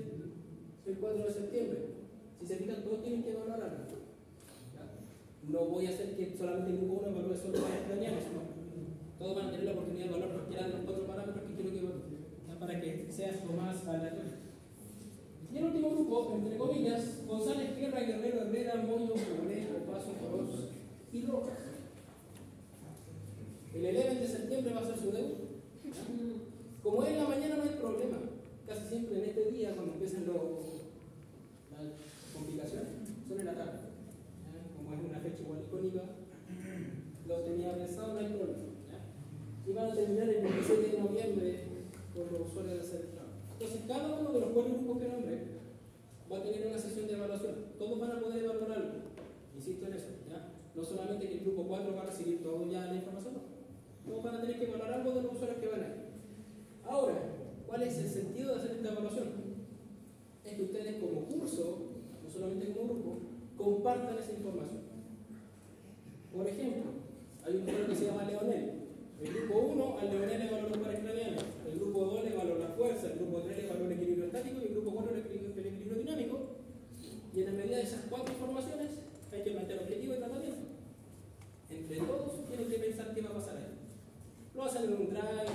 el 4 de septiembre. Si se fijan, todos tienen que evaluar algo. No voy a hacer que solamente el grupo 1 evalúe solo para extrañarlos, no. Todos van a tener la oportunidad de evaluar cualquiera de los 4 parámetros que quiero que evalúen, para que sea lo más aleatorio. Y el último grupo, entre comillas, González, Guerra, Guerrero, Herrera, Moño, Conejo, Paso, Toros y Rojas. El 11 de septiembre va a ser su debut. Como es en la mañana no hay problema. Casi siempre en este día, cuando empiezan las complicaciones, son en la tarde. Como es una fecha igual icónica, lo tenía pensado, no hay problema. Y van a terminar el 27 de noviembre con los usuarios de hacer el trabajo. Entonces, cada uno de los 4 grupos que nombré va a tener una sesión de evaluación. Todos van a poder evaluar algo. Insisto en eso. ¿Ya? No solamente que el grupo 4 va a recibir todo ya la información, no. Todos van a tener que evaluar algo de los usuarios que van a ir. Ahora, ¿cuál es el sentido de hacer esta evaluación? Es que ustedes como curso, no solamente como grupo, compartan esa información. Por ejemplo, hay un usuario que se llama Leonel. El grupo 1 al Leonel le evaluó los pares craneales, el grupo 2 le evaluó la fuerza, el grupo 3 le evaluó el equilibrio estático y el grupo 4 el equilibrio dinámico. Y en la medida de esas pasan en un drive,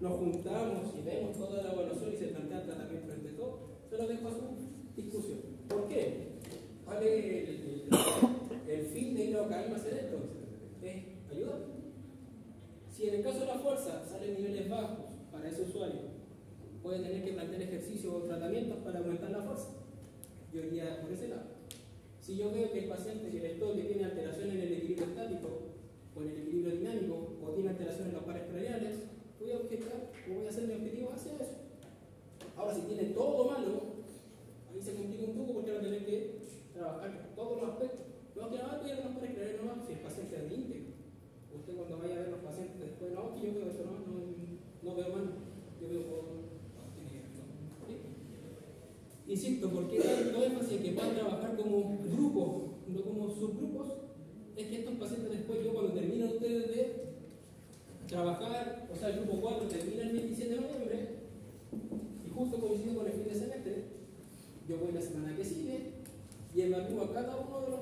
nos juntamos y vemos toda la evaluación y se plantea el tratamiento entre todos, se lo dejo a su discusión. ¿Por qué? ¿Cuál es el fin de ir a OCAIM a hacer esto? Es ayudar. Si en el caso de la fuerza salen niveles bajos para ese usuario, puede tener que plantear ejercicios o tratamientos para aumentar la fuerza. Yo iría por ese lado. Si yo veo que el paciente, que el estoque tiene alteraciones en el equilibrio estático o en el equilibrio dinámico o tiene alteraciones en los pares craneales, voy a objetar o voy a hacer mi objetivo hacia eso. Ahora, si tiene todo malo, ahí se complica un poco porque va a tener que trabajar todos los aspectos. No, que nada, los pares craneales no, si el paciente es íntegro. Usted cuando vaya a ver los pacientes después, no, que yo veo eso, no veo mal, yo veo todo. Insisto, porque tanto énfasis que puedan trabajar como grupos, no como subgrupos, es que estos pacientes después, yo cuando terminan ustedes de trabajar, o sea, el grupo 4 termina el 27 de noviembre, y justo coincide con el fin de semestre, yo voy la semana que sigue y evalúo a cada uno de los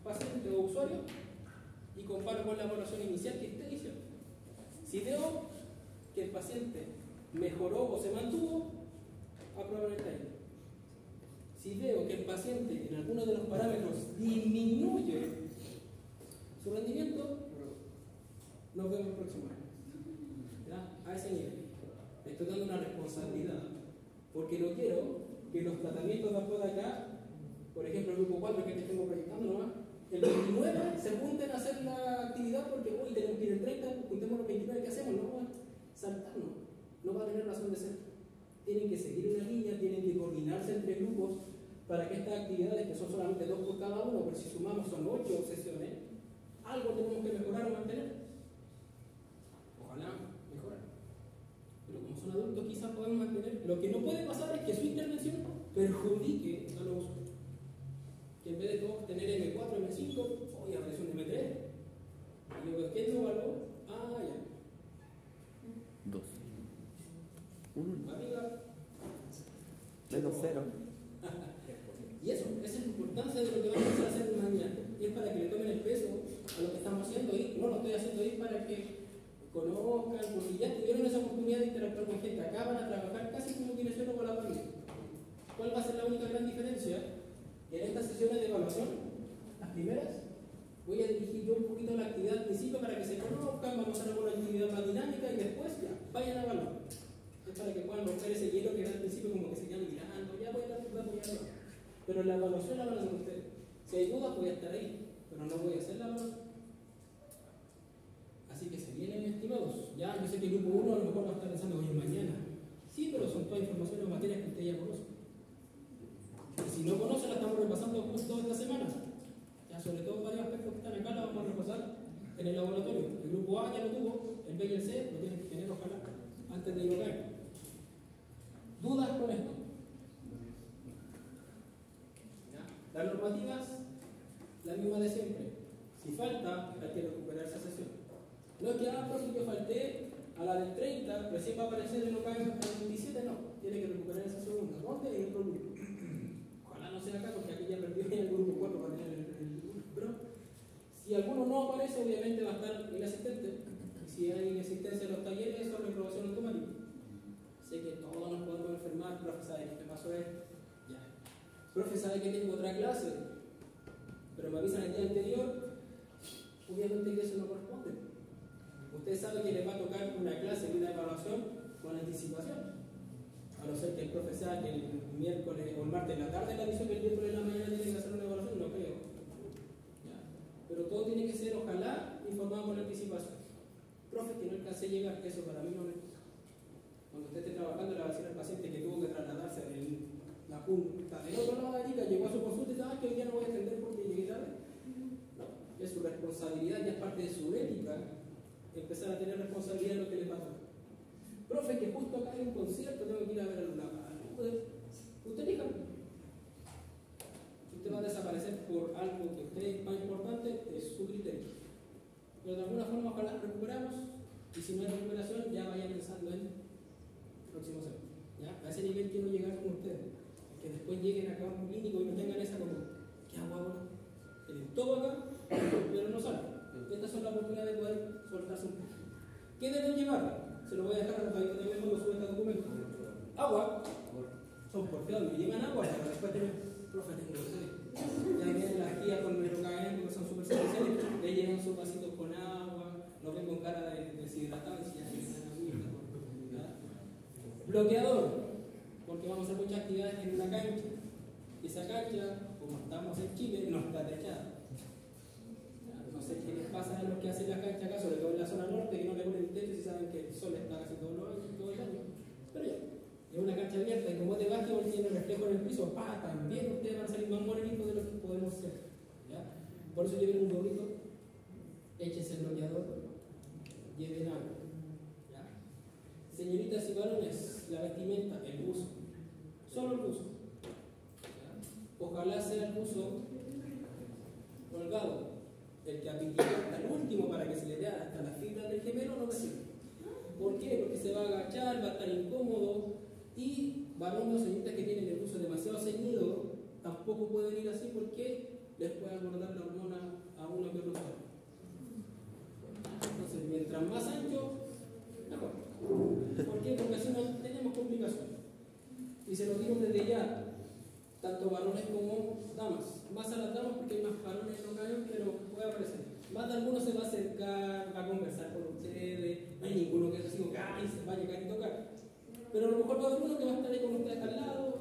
pacientes o usuarios y comparo con la evaluación inicial que usted hizo. Si veo que el paciente mejoró o se mantuvo, aprueban el taller. Si veo que el paciente en alguno de los parámetros disminuye su rendimiento, nos vemos el próximo año. ¿Verdad? A ese nivel. Le estoy dando una responsabilidad, porque no quiero que los tratamientos de después de acá, por ejemplo el grupo 4 que te tengo proyectando nomás, el 29 se junten a hacer la actividad porque hoy tenemos que ir el 30, juntemos los 29, ¿qué hacemos? No va a saltarnos, no va a tener razón de ser. Tienen que seguir una línea, tienen que coordinarse entre grupos para que estas actividades, que son solamente 2 por cada uno, pero si sumamos son 8 sesiones, algo tenemos que mejorar o mantener. Ojalá mejorar. Pero como son adultos quizás podemos mantener. Lo que no puede pasar es que su intervención perjudique a los usuarios. Que en vez de todos tener M4, M5, hoy apareció un M3. Y luego, ¿qué no valor? Ah, ya. 2. 1. Arriba. Menos 0. Y eso, esa es la importancia de lo que vamos a empezar a hacer mañana. Y es para que le tomen el peso a lo que estamos haciendo ahí. No lo estoy haciendo ahí para que conozcan, porque ya tuvieron esa oportunidad de interactuar con gente. Acá van a trabajar casi como kinesiólogo con la familia. ¿Cuál va a ser la única gran diferencia? En estas sesiones de evaluación, las primeras, voy a dirigir yo un poquito la actividad al principio para que se conozcan, vamos a hacer alguna actividad más dinámica y después ya, vayan a evaluar. Es para que puedan romper ese hielo que da al principio como que se quedan mirando, ya voy a dar voy a evaluar. Pero la evaluación la van a hacer ustedes. Si hay dudas voy a estar ahí, pero no voy a hacer la evaluación. Así que se vienen estimados. Ya, yo sé que el grupo 1 a lo mejor va a estar pensando hoy mañana. Sí, pero son todas informaciones o materias que usted ya conoce. Y si no conoce, la estamos repasando justo esta semana. Ya, sobre todo varios aspectos que están acá, la vamos a repasar en el laboratorio. El grupo A ya lo tuvo, el B y el C lo tienen que tener, ojalá, antes de ir a caer. ¿Dudas con esto? ¿Ya? Las normativas, la misma de siempre. Si falta, hay que recuperar esa sesión. No es que, porque yo falté a la del 30, recién va a aparecer en OCAIM a la 27, no. Tiene que recuperar esa segunda. ¿Dónde? En otro grupo. Ojalá no sea acá, porque aquí ya perdió en el grupo 4 para tener el grupo. Pero si alguno no aparece, obviamente va a estar el asistente. Y si hay inasistencia en los talleres, eso es reprobación automática. Sé que todos nos podemos enfermar, profe, ¿sabe qué me pasó esto? Ya. Profe, ¿sabe que tengo otra clase? Pero me avisan el día anterior, obviamente que eso no corresponde. Usted sabe que le va a tocar una clase y una evaluación con anticipación. A no ser que el profe sea que el miércoles o el martes en la tarde la dice que el miércoles en la mañana tiene que hacer una evaluación, no creo. ¿Ya? Pero todo tiene que ser, ojalá, informado con anticipación. Profe, que no alcancé a llegar, eso para mí no me gusta. Cuando usted esté trabajando, le va a decir al paciente que tuvo que trasladarse de la punta del otro lado de la liga, llegó a su consulta y dice, que hoy día no voy a atender porque llegué tarde. No, es su responsabilidad, ya es parte de su ética, empezar a tener responsabilidad en lo que le pasa. Profe, que justo acá hay un concierto, tengo que ir a ver a la usted diga. Usted va a desaparecer por algo que cree más importante, es su criterio. Pero de alguna forma ojalá recuperamos, y si no hay recuperación, ya vaya pensando en próximo semestre. ¿Ya? A ese nivel quiero llegar con ustedes. Que después lleguen acá a un clínico y no tengan esa como, ¿qué hago ahora? Tienen todo acá, pero no salen. Estas son las oportunidades de poder soltarse un poco. ¿Qué deben llevar? Se lo voy a dejar anotadito también cuando suba este documento. Agua. Son porfiados, me llevan agua para después tener, profe, tengo sed. Ya vienen las guías con hidrocaína, que son súper especiales, le llevan sus vasitos con agua, no ven con cara de deshidratado, y si ya tienen agüita. Bloqueador, porque vamos a hacer muchas actividades en una cancha. Y esa cancha, como estamos en Chile, no está techada. No sé qué les pasa a los que hacen la cancha acá, sobre todo en la zona norte, que no le ponen techo y saben que el sol está casi todos los años, todo el año. Pero ya. Es una cancha abierta y como de básquetbol tiene reflejo en el piso, también ustedes van a salir más morenitos de lo que podemos ser. ¿Ya? Por eso lleven un gorrito, échense el bloqueador, lleven agua. ¿Ya? Señoritas y varones, la vestimenta, el buzo, solo el buzo. ¿Ya? Ojalá sea el buzo colgado, el que apitilla hasta el último para que se le vea hasta las fibras del gemelo, no me sirve. ¿Por qué? Porque se va a agachar, va a estar incómodo. Y varones o señoritas que tienen el buzo demasiado ceñido tampoco pueden ir así porque les puede engordar la hormona a uno que otro solo. Entonces, mientras más ancho, mejor. ¿Por qué? Porque así no tenemos complicaciones. Y se lo digo desde ya, tanto varones como damas. Más a las damas porque hay más varones en ocasión, pero puede aparecer. Más de alguno se va a acercar, va a conversar con ustedes, no hay ninguno que se va a llegar y tocar. Pero a lo mejor va a haber uno que va a estar ahí con ustedes al lado,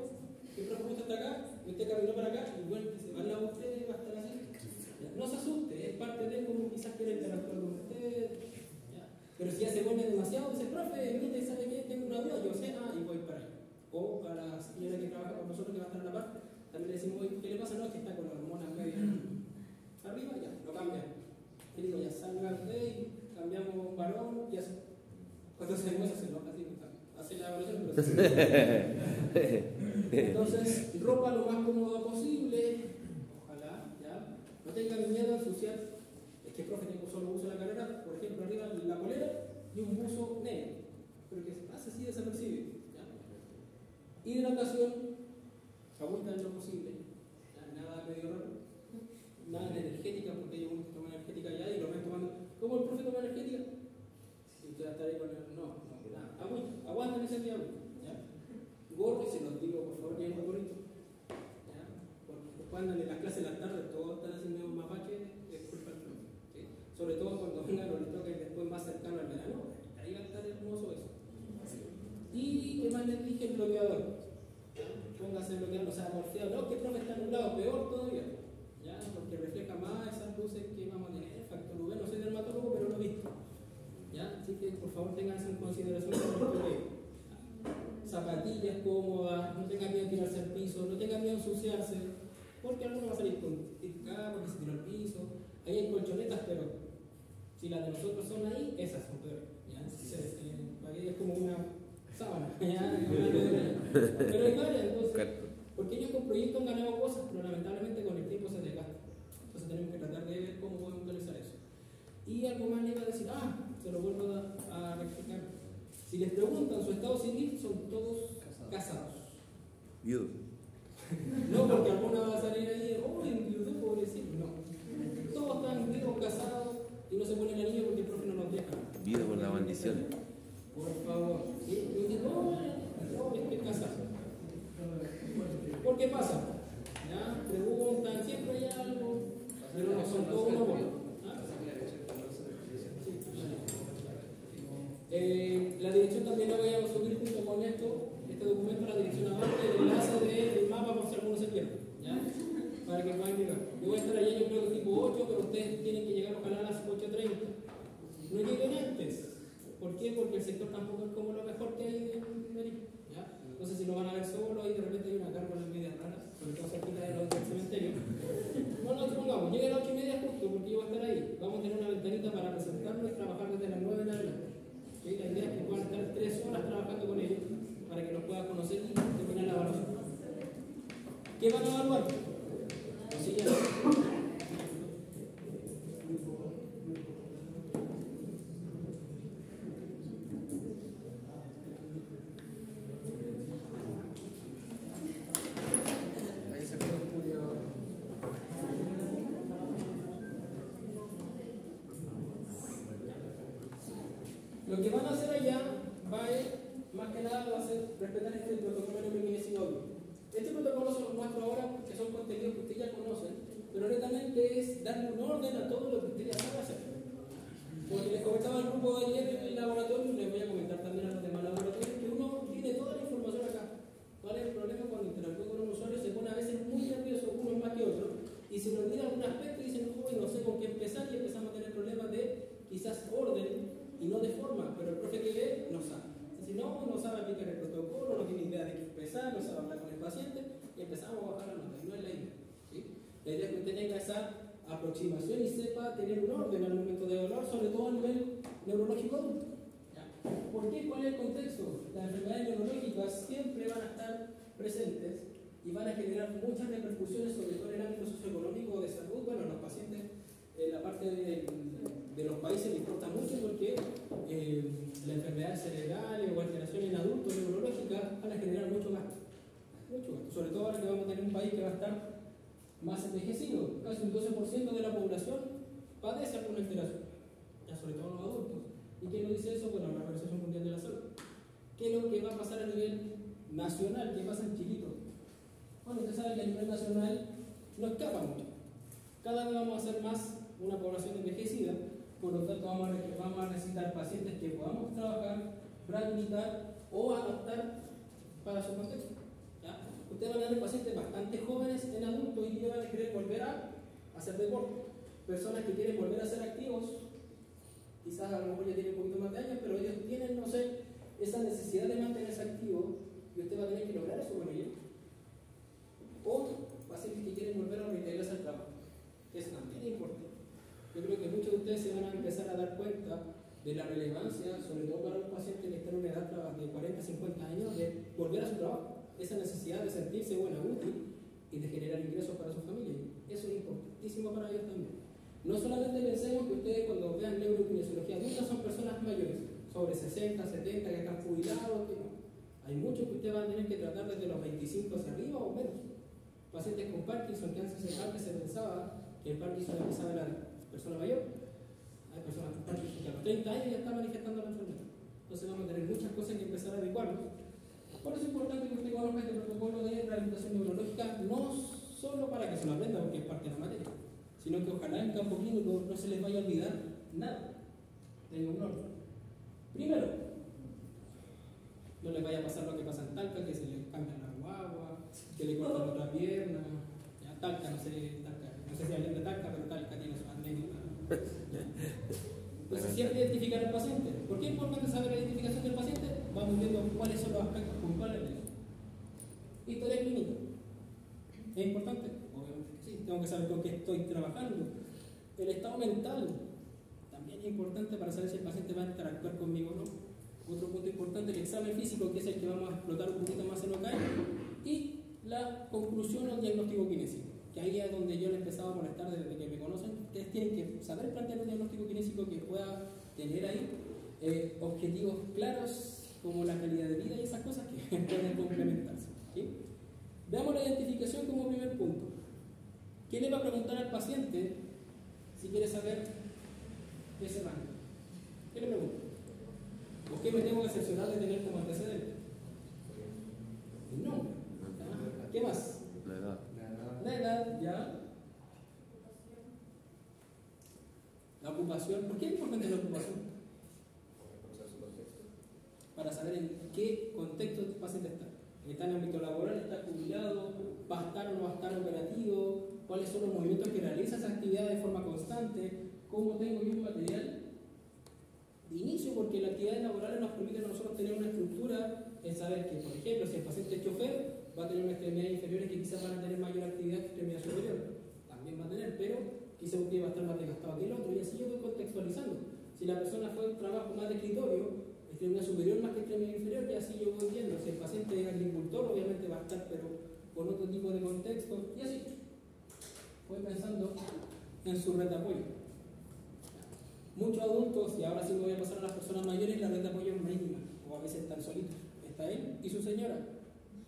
que el profe está acá, y usted caminó para acá, y bueno, se va al lado de ustedes, va a estar así. No se asuste, es parte de cómo quizás quiere interactuar con ustedes. Pero si ya se pone demasiado, dice, profe, mire, ¿sabe qué? Tengo una duda, yo sé, y voy para allá. O a la señora que trabaja con nosotros, que va a estar a la par, también le decimos, oye, ¿qué le pasa? No, es que está con la hormona media arriba, ya, lo cambian. Y digo, ya salga usted y cambiamos un varón y eso. Cuando se mueve, se enoja así, hace la evaluación, pero entonces, ropa lo más cómoda posible, ojalá, ya. No tengan miedo a ensuciar. Es que, profe, tengo solo uso de la carrera, por ejemplo, arriba la polera y un buzo negro, pero que pasa así desapercibido. Hidratación, agüita en lo posible, ya, nada medio raro, nada de energética, porque hay unos que toman energética ya y lo ven tomando. ¿Cómo el profe toma energética? Si usted va a estar ahí con el. No, nada, agüita, aguanten ese día, ¿ya? Gorro, y se los digo, por favor, lleven el gorrito, ¿ya? Porque cuando en las clases de la tarde todos están haciendo un mapache, es culpa del profe, ¿sí? Sobre todo cuando vengan los les toca después más cercano al verano, ahí va a estar hermoso eso. Y ¿qué más les dije? El bloqueador. Póngase el bloqueador, no sea porfiado. No, que el profe está nublado, peor todavía. ¿Ya? Porque refleja más esas luces que vamos a tener. Factor UV, no soy dermatólogo, pero lo he visto. ¿Ya? Así que por favor tengan eso en consideración con el colegio. Zapatillas cómodas, no tengan miedo de tirarse al piso, no tengan miedo de ensuciarse, porque alguno va a salir con tica, porque se tiró al piso. Ahí hay colchonetas, pero si las de nosotros son ahí, esas son peores. ¿Ya? Aquí es como una sábana, pero hay varias, entonces, porque ellos con proyectos han ganado cosas, pero lamentablemente con el tiempo se desgasta. Entonces tenemos que tratar de ver cómo podemos utilizar eso. Y algo más le iba a decir, se lo vuelvo a rectificar. Si les preguntan su estado civil, son todos casados. Viudo. No, porque alguna va a salir ahí, enviudó, pobrecito. No. Todos están vivos, casados, y no se ponen anillo porque el profe no nos deja. Viudo por la maldición. Por favor. No, es que es casado. ¿Por qué pasa? ¿Ya? Preguntan, siempre hay algo, pero no son todos uno bueno. La dirección también la voy a subir junto con este documento, la dirección aparte, el enlace del mapa por si alguno se pierde, ¿ya? Para que puedan llegar. Yo voy a estar allá, yo creo que tipo 8, pero ustedes tienen que llegar ojalá a las 8:30. No lleguen antes. ¿Por qué? Porque el sector tampoco es como lo mejor que hay en Merino, ¿ya? Entonces si lo van a ver solo y de repente hay una carga en las medias raras, sobre todo cerquita del cementerio, no nos pongamos, lleguen a las 8:30 justo porque yo voy a estar ahí. Vamos a tener una ventanita para presentarnos y trabajar desde las 9 en adelante. ¿Sí? La idea es que puedan estar 3 horas trabajando con ellos para que los puedan conocer y terminar la evaluación. ¿Qué van a evaluar? Lo siguiente. Ahí saqué un Lo que van a hacer allá más que nada va a ser respetar este protocolo neuroquinésico audio. Este protocolo se los muestro ahora porque son contenidos que ustedes ya conocen, pero netamente es darle un orden a todo lo que ustedes ya saben hacer. Porque les comentaba al grupo de ayer en el laboratorio, les voy a comentar también a los demás laboratorios, que uno tiene toda la información acá. ¿Cuál es el problema? Cuando interactúa con un usuario se pone a veces muy nervioso, uno más que otro, y se le olvida algún aspecto y dicen, no sé con qué empezar, y empezamos a tener problemas de quizás orden y no de forma, pero el profe que ve no sabe. Si no sabe aplicar el protocolo, no tiene idea de qué empezar, no sabe hablar con el paciente, y empezamos a bajar la nota, y no es la idea. ¿Sí? La idea es que usted tenga esa aproximación y sepa tener un orden al momento de evaluar, sobre todo a nivel neurológico adulto. ¿Por qué? ¿Cuál es el contexto? Las enfermedades neurológicas siempre van a estar presentes y van a generar muchas repercusiones, sobre todo en el ámbito socioeconómico de salud. Bueno, los pacientes, la parte de los países les importa mucho porque las enfermedades cerebrales o alteraciones en adultos neurológicas van a generar mucho gasto. Sobre todo ahora que vamos a tener un país que va a estar más envejecido. Casi un 12% de la población padece alguna alteración, ya sobre todo los adultos. ¿Y quién nos dice eso? Bueno, la Organización Mundial de la Salud. ¿Qué es lo que va a pasar a nivel nacional? ¿Qué pasa en Chilito? Bueno, usted sabe que a nivel nacional no escapa mucho. Cada vez vamos a ser más una población envejecida, por lo tanto vamos a necesitar pacientes que podamos trabajar, rehabilitar o adaptar para su contexto. ¿Ya? Ustedes van a tener pacientes bastante jóvenes en adultos y que van a querer volver a hacer deporte. Personas que quieren volver a ser activos, quizás a lo mejor ya tienen un poquito más de años, pero ellos tienen, no sé, esa necesidad de mantenerse activo y usted va a tener que lograr eso con ellos. O pacientes que quieren volver a reintegrarse al trabajo, que eso también es importante. Yo creo que muchos de ustedes se van a empezar a dar cuenta de la relevancia, sobre todo para los pacientes que están en una edad de 40, 50 años, de volver a su trabajo. Esa necesidad de sentirse buena, útil y de generar ingresos para su familia. Eso es importantísimo para ellos también. No solamente pensemos que ustedes cuando vean neurokinesiología adulta son personas mayores, sobre 60, 70, que están jubilados, que no. Hay muchos que ustedes van a tener que tratar desde los 25 hacia arriba o menos. Pacientes con Parkinson, que antes se pensaba que el Parkinson empezaba en la persona mayor. Hay personas con Parkinson que a los 30 años ya están manifestando la enfermedad. Entonces vamos a tener muchas cosas que empezar a adecuarnos. Por eso es importante que usted conozca este protocolo de rehabilitación neurológica, no solo para que se lo aprenda porque es parte de la materia, sino que ojalá en campo clínico no se les vaya a olvidar nada. Tenga un orden. Primero, no les vaya a pasar lo que pasa en Talca, que se les cambian la guagua, que le cortan la otra pierna. Ya, Talca, no sé si hablan de Talca, pero Talca tiene su anécdota. Entonces, siempre identificar al paciente. ¿Por qué es importante saber la identificación del paciente? Vamos viendo cuáles son los aspectos puntuales de eso. Historia clínica. ¿Es importante? Obviamente que sí. Tengo que saber con qué estoy trabajando. El estado mental también es importante para saber si el paciente va a interactuar conmigo o no. Otro punto importante, el examen físico, que es el que vamos a explotar un poquito más en lo que hay. Y la conclusión o diagnóstico kinésico, que ahí es donde yo le empezaba a molestar desde que me conocen. Ustedes tienen que saber plantear un diagnóstico kinésico que pueda tener ahí objetivos claros como la calidad de vida y esas cosas que pueden complementarse. ¿Sí? Veamos la identificación como primer punto. ¿Qué le va a preguntar al paciente si quiere saber ese rango? ¿Qué le pregunta? ¿O qué me tengo que excepcionar de tener como antecedente? No. ¿Qué más? La edad. La edad, ya. La ocupación. ¿Por qué es importante la ocupación? Para saber en qué contexto el paciente está. ¿Está en el ámbito laboral? ¿Está jubilado? ¿Va a estar o no va a estar operativo? ¿Cuáles son los movimientos que realiza esa actividad de forma constante? ¿Cómo tengo yo un material de inicio? Porque las actividades laborales nos permiten a nosotros tener una estructura en saber que, por ejemplo, si el paciente es chofer, va a tener unas extremidades inferiores que quizás van a tener mayor actividad que extremidad superior. También va a tener, pero quizás un pie va a estar más desgastado que el otro, y así yo voy contextualizando. Si la persona fue un trabajo más de escritorio, extremidad superior más que extremidad inferior, y así yo voy viendo. Si el paciente es agricultor, obviamente va a estar, pero con otro tipo de contexto, y así. Voy pensando en su red de apoyo. Muchos adultos, y ahora sí me voy a pasar a las personas mayores, la red de apoyo es mínima, o a veces están solitos. Está él y su señora,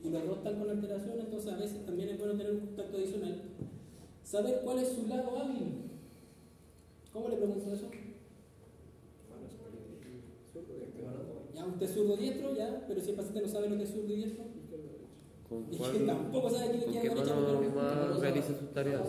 y los dos están con alteración, entonces a veces también es bueno tener un contacto adicional. Saber cuál es su lado hábil. ¿Cómo le pregunto eso? usted es zurdo diestro, ya, pero si el paciente no sabe lo que es zurdo y diestro, ¿Con y cuál? que tampoco sabe ¿Con qué qué derecha, mano más realiza sus tareas?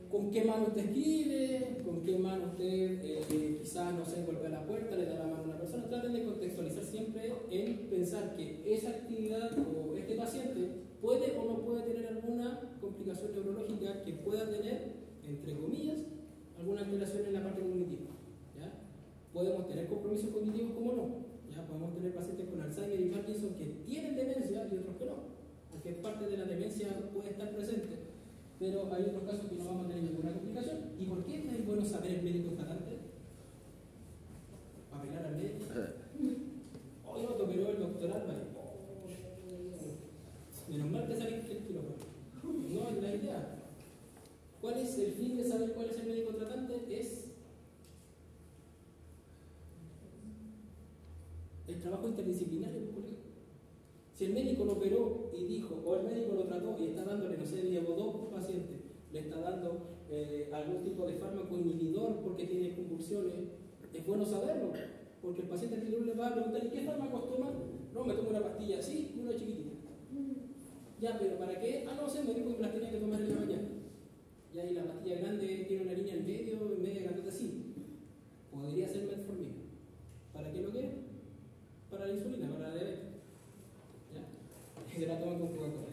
con qué mano usted escribe, con qué mano usted quizás, no sé, golpea la puerta, le da la mano a una persona. Traten de contextualizar siempre en pensar que esa actividad o este paciente puede o no puede tener alguna complicación neurológica que pueda tener, entre comillas, alguna alteración en la parte cognitiva. ¿Ya? Podemos tener compromisos cognitivos como no. ¿Ya? Podemos tener pacientes con Alzheimer y Parkinson que tienen demencia y otros que no, porque parte de la demencia puede estar presente. Pero hay otros casos que no vamos a tener ninguna complicación. ¿Y por qué es bueno saber el médico tratante? Para apelar al médico. Hoy no te operó el doctor Álvarez. Menos mal que saliste el quirófano. No es la idea. ¿Cuál es el fin de saber cuál es el médico tratante? Es el trabajo interdisciplinario. Si el médico lo operó y dijo, o el médico lo trató y está dándole, no sé, llevó 2 pacientes, le está dando algún tipo de fármaco inhibidor porque tiene convulsiones, es bueno saberlo, porque el paciente anterior le va a preguntar, ¿y qué fármacos toman? No, me tomo una pastilla así y una chiquitita. Ya, pero ¿para qué? Ah, no sé, me dijo que las tenía que tomar en la mañana. Ya, y la pastilla grande tiene una línea en media grande así. Podría ser metformina. ¿Para qué lo quiere? Para la insulina, para la diabetes. Se la toman con Coca-Cola.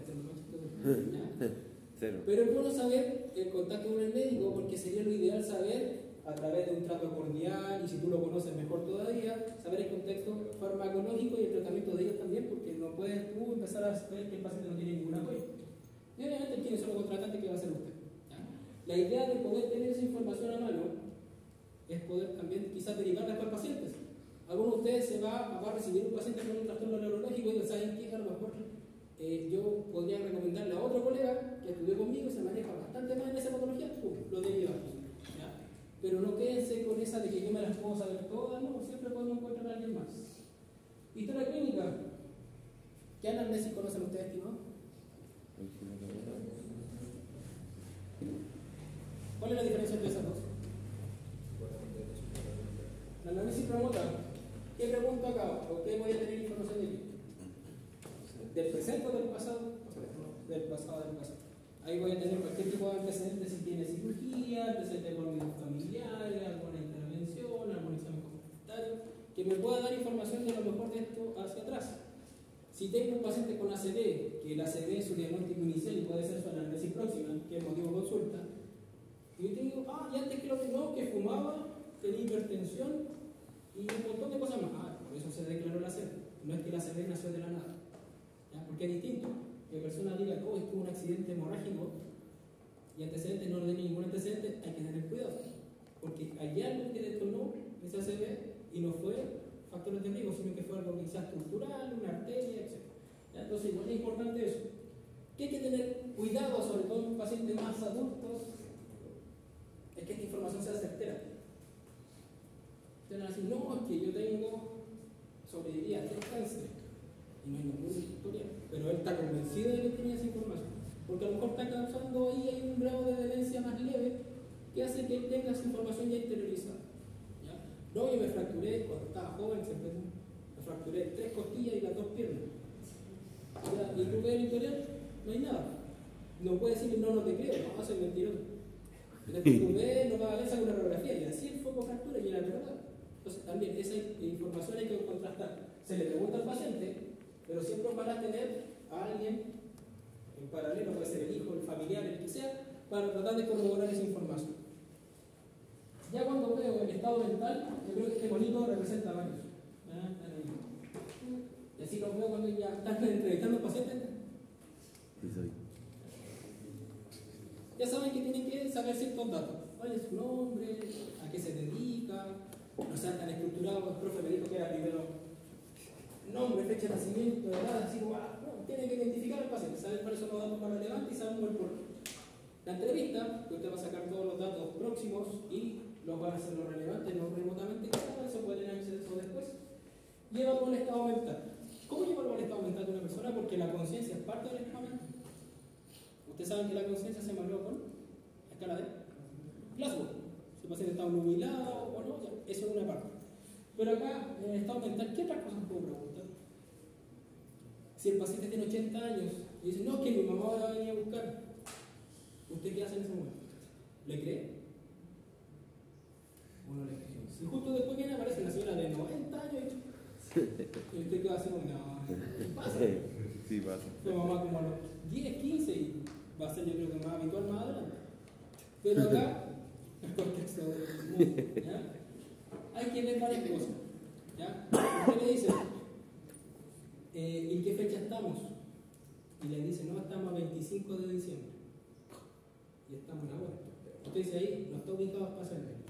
Cero. Pero es bueno saber el contacto con el médico porque sería lo ideal saber a través de un trato cordial y si tú lo conoces mejor todavía, saber el contexto farmacológico y el tratamiento de ellos también, porque no puedes tú empezar a saber que el paciente no tiene ningún apoyo. Y obviamente quién es el contratante que va a ser usted. ¿Ya? La idea de poder tener esa información a mano es poder también quizás derivar después pacientes. Algunos de ustedes se va a recibir un paciente con un trastorno neurológico y saben que a lo mejor yo podría recomendarle a otro colega que estudió conmigo y se maneja bastante más en esa patología, lo deriva. Pero no quédense con esa de que yo me las puedo saber todas, no, siempre podemos encontrar a alguien más. Historia clínica. ¿Qué anamnesis conocen ustedes, estimados? ¿Cuál es la diferencia entre esas dos? La anamnesis promota. ¿Qué pregunto acá? ¿O qué voy a tener información de aquí? ¿Del presente o del pasado? Del pasado, del pasado. Ahí voy a tener cualquier tipo de antecedentes, si tiene cirugía, antecedentes por medios familiares, alguna intervención, algún examen complementario, que me pueda dar información de lo mejor de esto hacia atrás. Si tengo un paciente con ACV, que el ACV es su diagnóstico inicial y puede ser su anamnesis próxima, que es motivo de consulta, y yo te digo, y antes que lo que no, que fumaba, tenía hipertensión y un montón de cosas más. Por eso se declaró la ACV. No es que la ACV nació de la nada. ¿Ya? Porque es distinto. Que la persona diga, tuvo un accidente hemorrágico y antecedentes no le den ningún antecedente, hay que tener cuidado. Porque hay algo que detonó esa ACV y no fue factores de riesgo, sino que fue algo quizás estructural, una arteria, etc. ¿Ya? Entonces, igual es importante eso. Que hay que tener cuidado, sobre todo en pacientes más adultos, es que esta información sea certera. Ustedes van a decir, no, es que yo tengo, sobreviví a 3 cánceres y no hay ningún historial, pero él está convencido de que tenía esa información, porque a lo mejor está causando ahí un grado de demencia más leve que hace que él tenga esa información ya interiorizada. ¿Ya? No, yo me fracturé cuando estaba joven, me fracturé 3 costillas y las 2 piernas. ¿Ya? Y tú ves el historial, no hay nada. No puedes decir, no te creo, no, soy mentiroso. Después tú ves, no va a ver, saca una radiografía y así fue con fractura y era verdad. Entonces también esa información hay que contrastar. Se le pregunta al paciente, pero siempre van a tener a alguien en paralelo, puede ser el hijo, el familiar, el que sea, para tratar de corroborar esa información. Ya cuando veo el estado mental, yo creo que este bonito representa varios. Y así lo veo cuando ya están entrevistando pacientes. Ya saben que tienen que saber ciertos datos. ¿Cuál es su nombre? ¿A qué se dedica? No sean tan estructurados. El profe me dijo que era primero nombre, fecha de nacimiento, edad, así como, tienen que identificar al paciente, saber cuáles son los datos más relevantes y saber el por qué. La entrevista, que usted va a sacar todos los datos próximos y los van a hacer los relevantes, no remotamente, cada eso pueden hacer eso después. Llévalo al estado mental. ¿Cómo llevarlo al estado mental de una persona? Porque la conciencia es parte del estado mental. Ustedes saben que la conciencia se evalúa con la escala de Glasgow. Si el paciente está nubilado o no, eso es una parte. Pero acá, en el estado mental, ¿qué otras cosas puedo preguntar? Si el paciente tiene 80 años y dice, no, es que mi mamá va a venir a buscar, ¿usted qué hace en ese momento? ¿Le cree? ¿O no le cree? Y justo después viene aparece una señora de 90 años y usted qué va a hacer, no, ¿qué pasa? Sí, pasa. Tu mamá como a los 10, 15 y va a ser yo creo que más habitual más adelante. Pero acá, el contexto del mundo, ¿ya? Hay que ver varias cosas, ¿ya? Usted le dice, ¿en qué fecha estamos? Y le dice, no, estamos a 25 de diciembre. Y estamos en agosto. Usted dice ahí, no está ubicado espacialmente.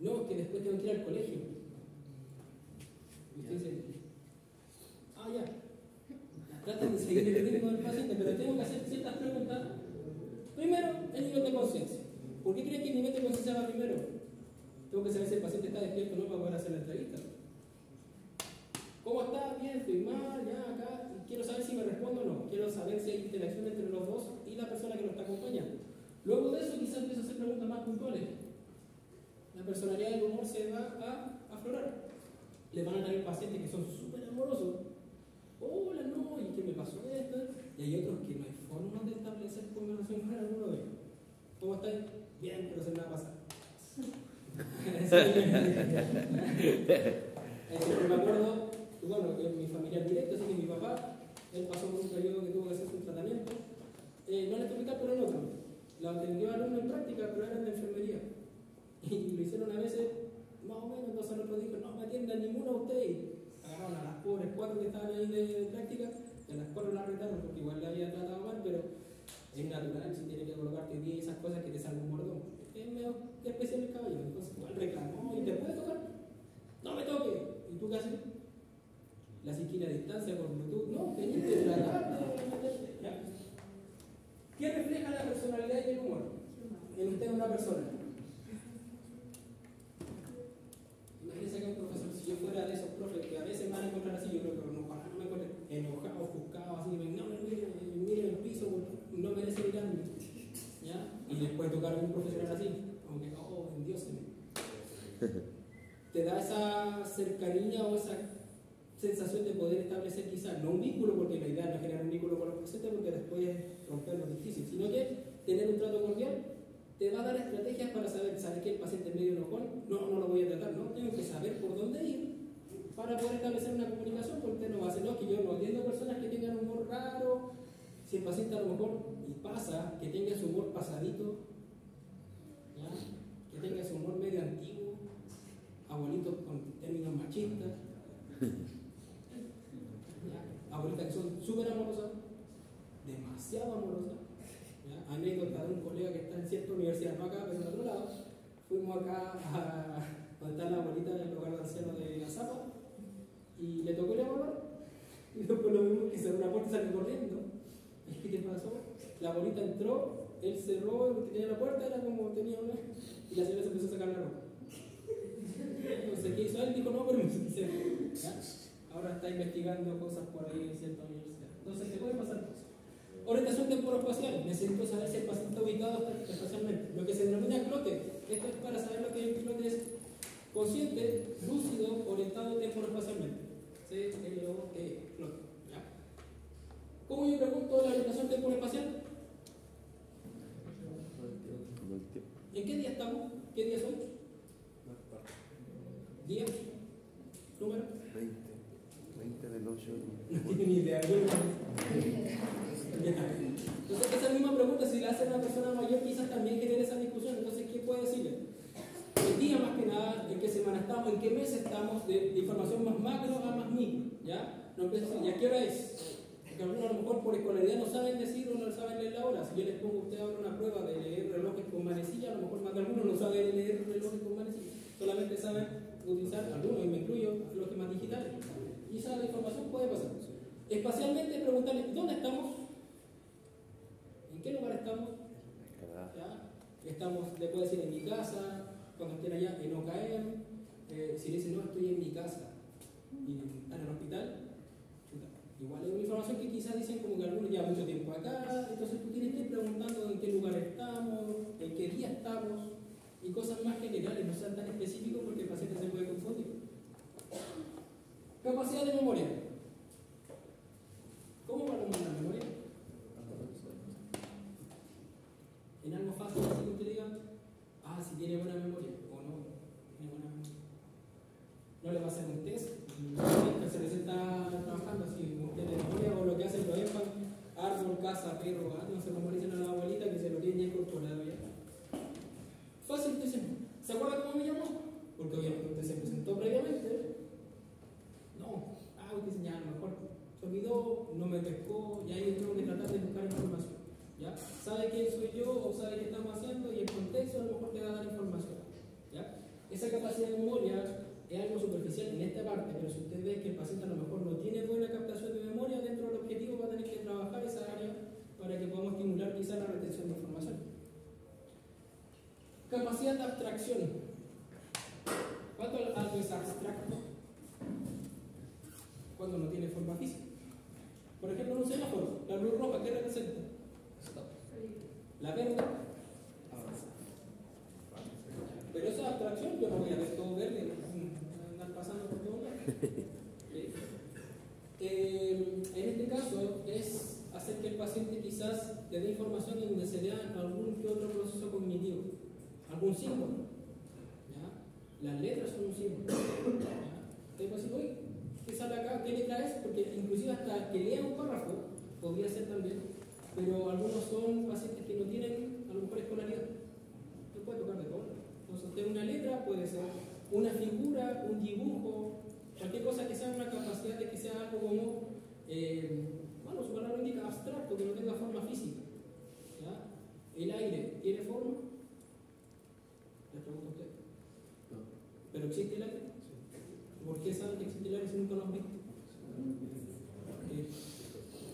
No, que después tengo que ir al colegio. Y usted dice, ya. Traten de seguir el ritmo del paciente, pero tengo que hacer ciertas preguntas. Primero, el nivel de conciencia. ¿Por qué creen que el nivel de conciencia va primero? Tengo que saber si el paciente está despierto o no para poder hacer la entrevista. ¿Cómo está? Bien, estoy mal, ya acá. Quiero saber si me respondo o no. Quiero saber si hay interacción entre los dos y la persona que lo está acompañando. Luego de eso, quizás empiezo a hacer preguntas más puntuales. La personalidad del humor se va a aflorar. Le van a traer pacientes que son súper amorosos. Hola, no, ¿y qué me pasó esto? Y hay otros que no hay forma de establecer conversación con alguno de ellos. ¿Cómo estás? Bien, pero se me va a pasar. Me acuerdo, bueno, que mi familia directo, así que mi papá, él pasó por un periodo que tuvo que hacer su tratamiento, no en el hospital, pero en otro. Lo atendió alumno en práctica, pero eran de enfermería. Y lo hicieron a veces, más o menos, entonces el otro dijo, no me atiendan ninguno a usted. Y agarraron a las pobres 4 que estaban ahí de práctica, y a las 4 las retaron porque igual le había tratado mal, pero es natural, si tiene que colocarte 10 y esas cosas que te salga un mordón. Es medio especial el caballero, entonces igual reclamó, ¿y te puede tocar? No me toque. ¿Y tú qué haces? La psiquina a distancia por Bluetooth. No, tenés que tratar de meterte. ¿Qué refleja la personalidad y el humor en usted una persona? Imagínense que un profesor, si yo fuera de esos profes que a veces me van a encontrar así, yo creo que ojalá no me encuentren enojado, ofuscado, así, no me miren el piso, no merece mirarme. ¿Ya? Y después tocar a un profesional así, como que, oh, en Dios se me. Te da esa cercanía o esa sensación de poder establecer quizás, no un vínculo, porque la idea no es generar un vínculo con los pacientes, porque después romperlo es difícil, sino que tener un trato cordial te va a dar estrategias para saber que el paciente es medio enojón, no lo voy a tratar, no, tengo que saber por dónde ir para poder establecer una comunicación, porque no va a ser, no, que yo no atiendo personas que tengan humor raro, si el paciente a lo mejor, y pasa, que tenga su humor pasadito, ¿ya? Que tenga su humor medio antiguo, abuelitos con términos machistas, abuelitas que son súper amorosas, demasiado amorosas. Anécdota de un colega que está en cierta universidad, no acá, pero en otro lado. Fuimos acá a donde está la abuelita del hogar de ancianos de Azapa y le tocó el evaluar. Y después lo vimos que cerró una puerta y salió corriendo. ¿Y qué pasó? La abuelita entró, él cerró, porque tenía la puerta, era como tenía una, y la señora se empezó a sacar la ropa. Entonces, ¿qué hizo él? Dijo, no, pero me hice. Ahora está investigando cosas por ahí en cierta universidad. Entonces, te puede pasar cosas. Orientación temporoespacial. Necesito saber si el paciente está ubicado espacialmente. Lo que se denomina clote. Esto es para saber lo que el clote es consciente, lúcido, orientado temporoespacialmente. C-L-O-T, clote. ¿Cómo yo pregunto la orientación temporoespacial? ¿En qué día estamos? ¿Qué día es hoy? ¿Día? ¿Número? 20 del 8. No tiene ni idea. Entonces, esa misma pregunta, si la hace una persona mayor, quizás también genere esa discusión. Entonces, ¿qué puede decirle? El día, más que nada, en qué semana estamos, en qué mes estamos, de información más macro a más micro. ¿Ya? No empiezo a decir, ¿y a qué hora es? Porque algunos a lo mejor por escolaridad no saben decir o no saben leer la hora. Si yo les pongo a usted ahora una prueba de leer relojes con manecilla, a lo mejor más de algunos no saben leer relojes con manecilla. Solamente saben utilizar, algunos, y me incluyo, relojes más digitales. Y esa información puede pasar. Espacialmente, preguntarle, ¿dónde estamos? ¿En qué lugar estamos? ¿Ya? Estamos, le puedo decir, en mi casa, cuando estén allá en OKM. Si le dicen, no, estoy en mi casa y están en el hospital, igual es una información que quizás dicen como que algunos llevan mucho tiempo acá, entonces tú tienes que ir preguntando en qué lugar estamos, en qué día estamos, y cosas más generales, no sean tan específicos porque el paciente se puede confundir. Capacidad de memoria. ¿Cómo valoramos la memoria? En algo fácil, así que usted diga, si tiene buena memoria o no tiene buena memoria. No le va a hacer un test, se les está trabajando así, como tiene memoria, o lo que hacen los EMPA, árbol, casa, perro, gato, se memorizan a la abuelita que se lo tiene ya incorporado ya. Fácil, entonces, ¿se acuerda cómo me llamó? Porque obviamente usted se presentó previamente. No, usted señala, a lo mejor se olvidó, no me pescó, y ahí tengo que tratar de buscar información. ¿Ya? Sabe quién soy yo o sabe qué estamos haciendo y el contexto a lo mejor te va a dar información. ¿Ya? Esa capacidad de memoria es algo superficial en esta parte, pero si usted ve que el paciente a lo mejor no tiene buena captación de memoria, dentro del objetivo va a tener que trabajar esa área para que podamos estimular quizá la retención de información. Capacidad de abstracción. ¿Cuánto algo es abstracto? Cuando no tiene forma física. Por ejemplo, en un semáforo, la luz roja, ¿qué representa? La verde. Pero esa abstracción yo no voy a ver todo verde, andar pasando por todo lado. En este caso es hacer que el paciente quizás le dé información donde se vea algún que otro proceso cognitivo, algún símbolo. ¿Ya? Las letras son un símbolo. Usted puede decir, oye, ¿qué sale acá? ¿Qué letra es? Porque inclusive hasta que lea un párrafo, podría ser también, pero algunos son pacientes que no tienen a lo mejor escolaridad. Usted puede tocar de todo. Entonces, usted una letra puede ser una figura, un dibujo, cualquier cosa que sea una capacidad de que sea algo como, bueno, su palabra indica abstracto, que no tenga forma física. ¿Ya? ¿El aire tiene forma? Le pregunto a usted. No. ¿Pero existe el aire? ¿Por qué saben que existe el aire si nunca lo han visto?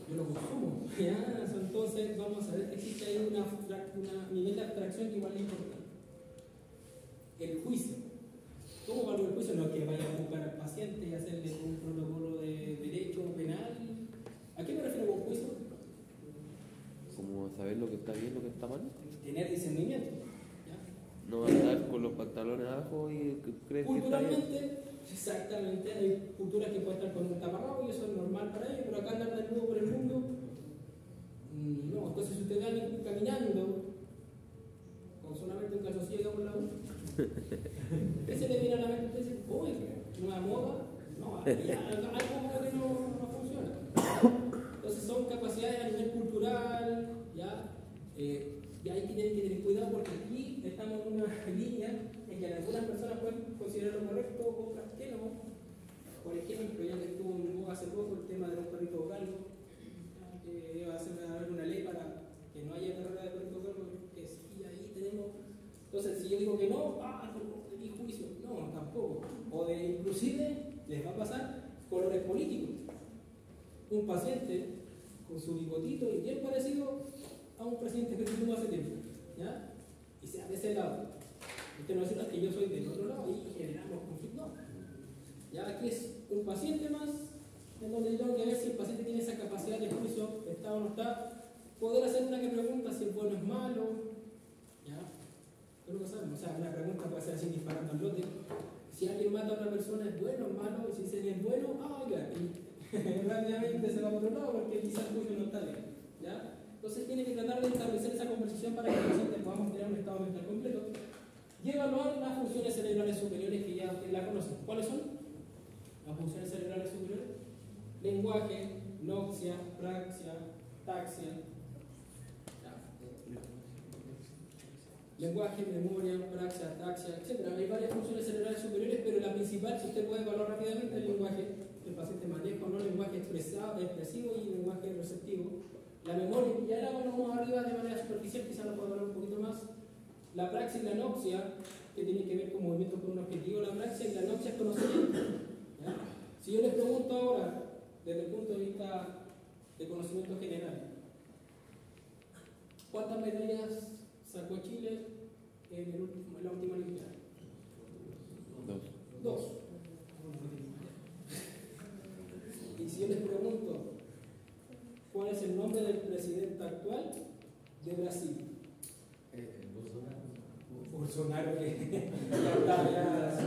Yo lo consumo. ¿Ya? Entonces, vamos a ver que existe ahí un nivel de abstracción que igual es importante. El juicio. ¿Cómo evalúa el juicio? No es que vaya a buscar al paciente y hacerle un protocolo de derecho penal. ¿A qué me refiero con juicio? Como saber lo que está bien, lo que está mal. Tener discernimiento. ¿Ya? No andar con los pantalones abajo y creer que está bien. Culturalmente, exactamente, hay culturas que pueden estar con un taparrabo y eso es normal para ellos, pero acá andar desnudo por el mundo, no. Entonces, si usted va caminando con solamente un calzoncillo por la U, ¿qué se le viene a la mente? Usted dice, uy, nueva moda, no, algo como que no funciona. Entonces, son capacidades a nivel cultural, ¿ya? Y hay que tener cuidado porque aquí estamos en una línea en que algunas personas pueden considerarlo correcto, otras que no. Por ejemplo, ya que estuvo en boga hace poco el tema de los perritos galgos, que va a haber una ley para que no haya carrera de perritos galgos, que sí, ahí tenemos. Entonces, si yo digo que no, no di juicio. No, tampoco. O de inclusive les va a pasar colores políticos. Un paciente con su bigotito y bien parecido a un presidente que tuvo hace tiempo, ¿ya? Y sea de ese lado. Usted no dice que yo soy del otro lado y generamos conflictos. No. Ya aquí es un paciente más, en donde yo tengo que ver si el paciente tiene esa capacidad de juicio, está o no está, poder hacer una que pregunta si el bueno es malo, ¿ya? Pero lo sabemos, o sea, una pregunta puede ser así disparando al lote. Si alguien mata a otra persona, ¿es bueno o malo? Y si dice que es bueno, oiga, y rápidamente se va a otro lado porque quizás el juicio no está bien, ¿ya? Entonces tiene que tratar de establecer esa conversación para que el paciente podamos tener un estado mental completo y evaluar las funciones cerebrales superiores que ya ustedes la conocen. ¿Cuáles son? Las funciones cerebrales superiores: lenguaje, noxia, praxia, taxia. Lenguaje, memoria, praxia, taxia, etc. Hay varias funciones cerebrales superiores, pero la principal, si usted puede evaluar rápidamente, es el lenguaje. El paciente maneja o no lenguaje expresivo y lenguaje receptivo. La memoria, ya la evaluamos arriba de manera superficial, quizás lo puedo evaluar un poquito más. La praxia y la noxia, que tienen que ver con movimientos por un objetivo. La praxia y la noxia es conocimiento. ¿Ya? Si yo les pregunto ahora, desde el punto de vista de conocimiento general, ¿cuántas medallas sacó Chile en la última Olimpiada? Dos. Y si yo les pregunto, ¿cuál es el nombre del presidente actual de Brasil? Bolsonaro que ya está, ya.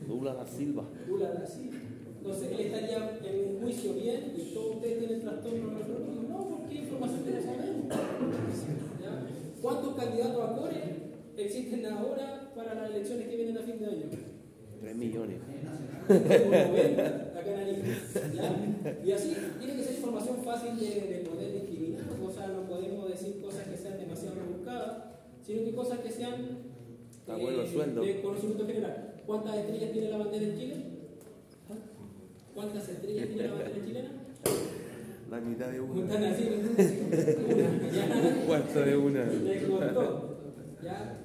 Lula da Silva. Lula da Silva. Entonces él estaría en un juicio bien y todos ustedes tienen trastorno neurológico. No, ¿por qué información que no sabemos? ¿Ya? ¿Cuántos candidatos a core existen ahora para las elecciones que vienen a fin de año? 3 millones. Como 90 acá en Arica. ¿Ya? Y así tiene que ser información fácil de poder discriminar. O sea, no podemos decir cosas que sean demasiado rebuscadas, sino que cosas que sean de conocimiento general. ¿Cuántas estrellas tiene la bandera en Chile? ¿Cuántas estrellas tiene la bandera chilena? La mitad de una. Están así, Un cuarto de una. Le cortó. ¿Ya?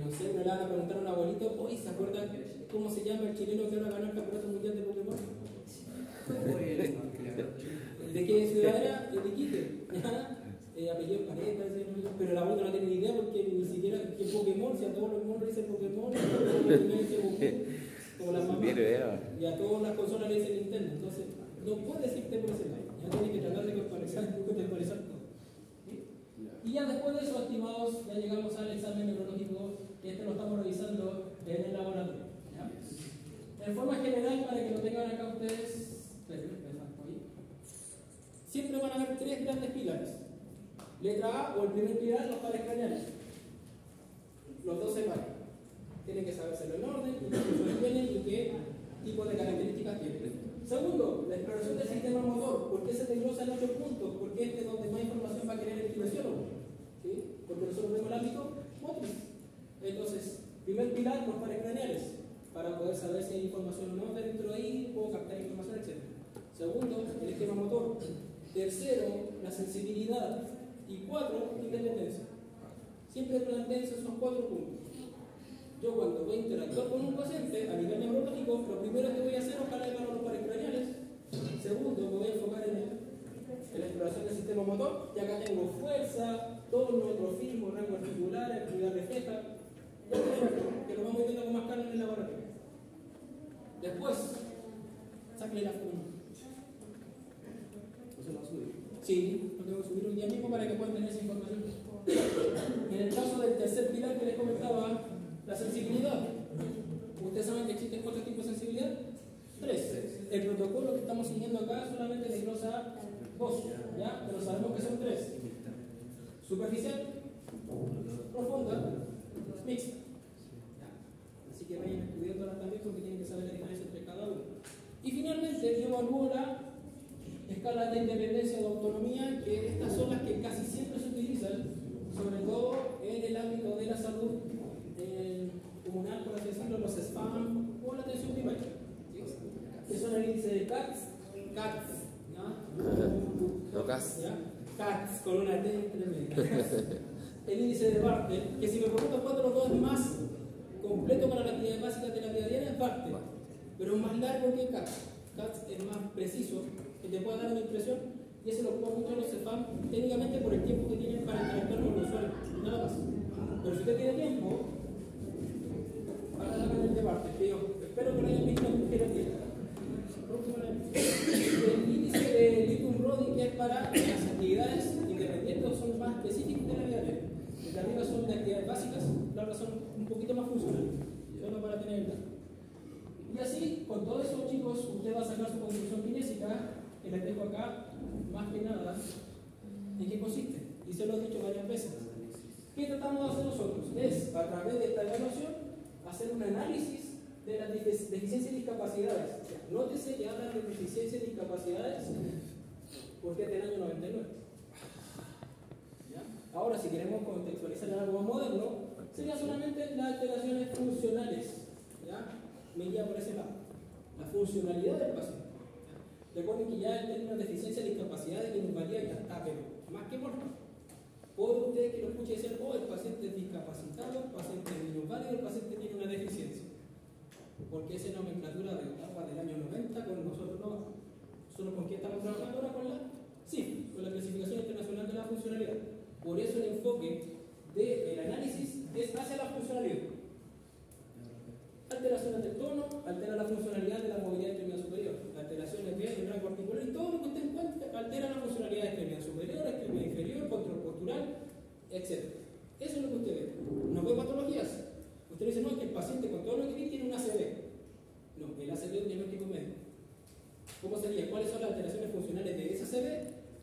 No sé, me le van a preguntar a un abuelito, oye, ¿se acuerdan cómo se llama el chileno que ahora ganó el campeonato mundial de Pokémon? ¿De qué ciudad era? El de Iquique. Apellido Paredes, pero el abuelo no tiene ni idea porque ni siquiera que Pokémon, si a todos los monos le dicen Pokémon, como las mamás, y a todas las consolas le dicen Nintendo. Entonces, no puede decirte por ese lado. Ya tienes que tratar de contextualizar todo. Y ya después de eso, estimados, ya llegamos al examen neurológico, y este lo estamos revisando en el laboratorio. ¿Ya? En forma general, para que lo tengan acá ustedes, siempre van a haber tres grandes pilares. Letra A o el primer pilar, los pares craneales. Los dos se paran. Tienen que sabérselo en orden, y qué funciones tienen y qué tipo de características tienen. Segundo, la exploración del sistema motor. ¿Por qué se desglosa en 8 puntos? Porque este es donde más información va a querer el kinesiólogo. ¿Sí? Porque nosotros vemos el ámbito motriz. Entonces, primer pilar, los pares craneales. Para poder saber si hay información o no dentro de ahí, puedo captar información, etc. Segundo, el esquema motor. Tercero, la sensibilidad. Y 4, independencia. Siempre planteen esos 4 puntos. Yo cuando voy a interactuar con un paciente a nivel neurológico, lo primero que voy a hacer es ojalá evaluar los pares craneales. Segundo, me voy a enfocar en la exploración del sistema motor. Y acá tengo fuerza, tono, trofismo, rango articular, actividad refleja. Que lo vamos viendo con más calma en el laboratorio. Después, sáquenle la fórmula. ¿No se lo va a subir? Sí, lo tengo que subir un día mismo para que puedan tener esa información. En el caso del tercer pilar que les comentaba, la sensibilidad. ¿Ustedes saben que existen 4 tipos de sensibilidad? 3. El protocolo que estamos siguiendo acá solamente desglosa 2, ¿ya? Pero sabemos que son 3. Superficial, profunda, mixta. Así que vayan estudiándola también porque tienen que saber la diferencia entre cada uno. Y finalmente, yo evalúo la escala de independencia o de autonomía, que estas son las que casi siempre se utilizan, sobre todo en el ámbito de la salud comunal, por así decirlo, los SPAM o la atención primaria. ¿Sí? Que son el índice de CATS, CATS con una T tremenda. El índice de Bartel, que si me preguntan cuál de los dos es más completo para las actividades básicas de la vida diaria, es Bartel, pero es más largo que CATS. CATS es más preciso, que te puede dar una impresión, y ese lo ocupa mucho los CEFAM técnicamente por el tiempo que tienen para interactuar con el usuario, nada más. Pero si usted tiene tiempo, para el debate, que yo espero que no hayan visto en jerarquía. El índice de Litum-Brody, que es para las actividades independientes, son más específicas de la vida diaria. El de arriba son de actividades básicas, las otras son un poquito más funcionales, solo para tener el dato. Y así, con todo eso, chicos, usted va a sacar su construcción kinésica, que les dejo acá, más que nada, ¿en qué consiste? Y se lo he dicho varias veces. ¿Qué tratamos de hacer nosotros? Es, a través de esta evaluación, hacer un análisis de las deficiencias y discapacidades. O sea, nótese que hablan de deficiencias y discapacidades porque es del año 99. ¿Ya? Ahora, si queremos contextualizar en algo más moderno, serían solamente las alteraciones funcionales. ¿Ya? Me guía por ese lado. La funcionalidad del paciente. Recuerden que ya el término deficiencia y discapacidad de minusvalía ya está, pero más que muerto. Puede usted que lo escuche decir, oh, el paciente es discapacitado, el paciente es minusválido, el paciente tiene una deficiencia. Porque esa nomenclatura de etapa del año 90, con nosotros no. ¿Solo con qué estamos trabajando ahora? Con la CIF, con la clasificación internacional de la funcionalidad. Por eso el enfoque del análisis es hacia la funcionalidad. Alteraciones del tono, altera la funcionalidad de la movilidad extremidad superior. Alteraciones del rango articular y todo lo que usted encuentre altera la funcionalidad de extremidad superior, extremidad inferior, control postural, etc. Eso es lo que usted ve. No ve patologías. Usted dice, no, es que el paciente con todo lo que vi tiene un ACV. No, el ACV es un diagnóstico médico. ¿Cómo sería? ¿Cuáles son las alteraciones funcionales de ese ACV?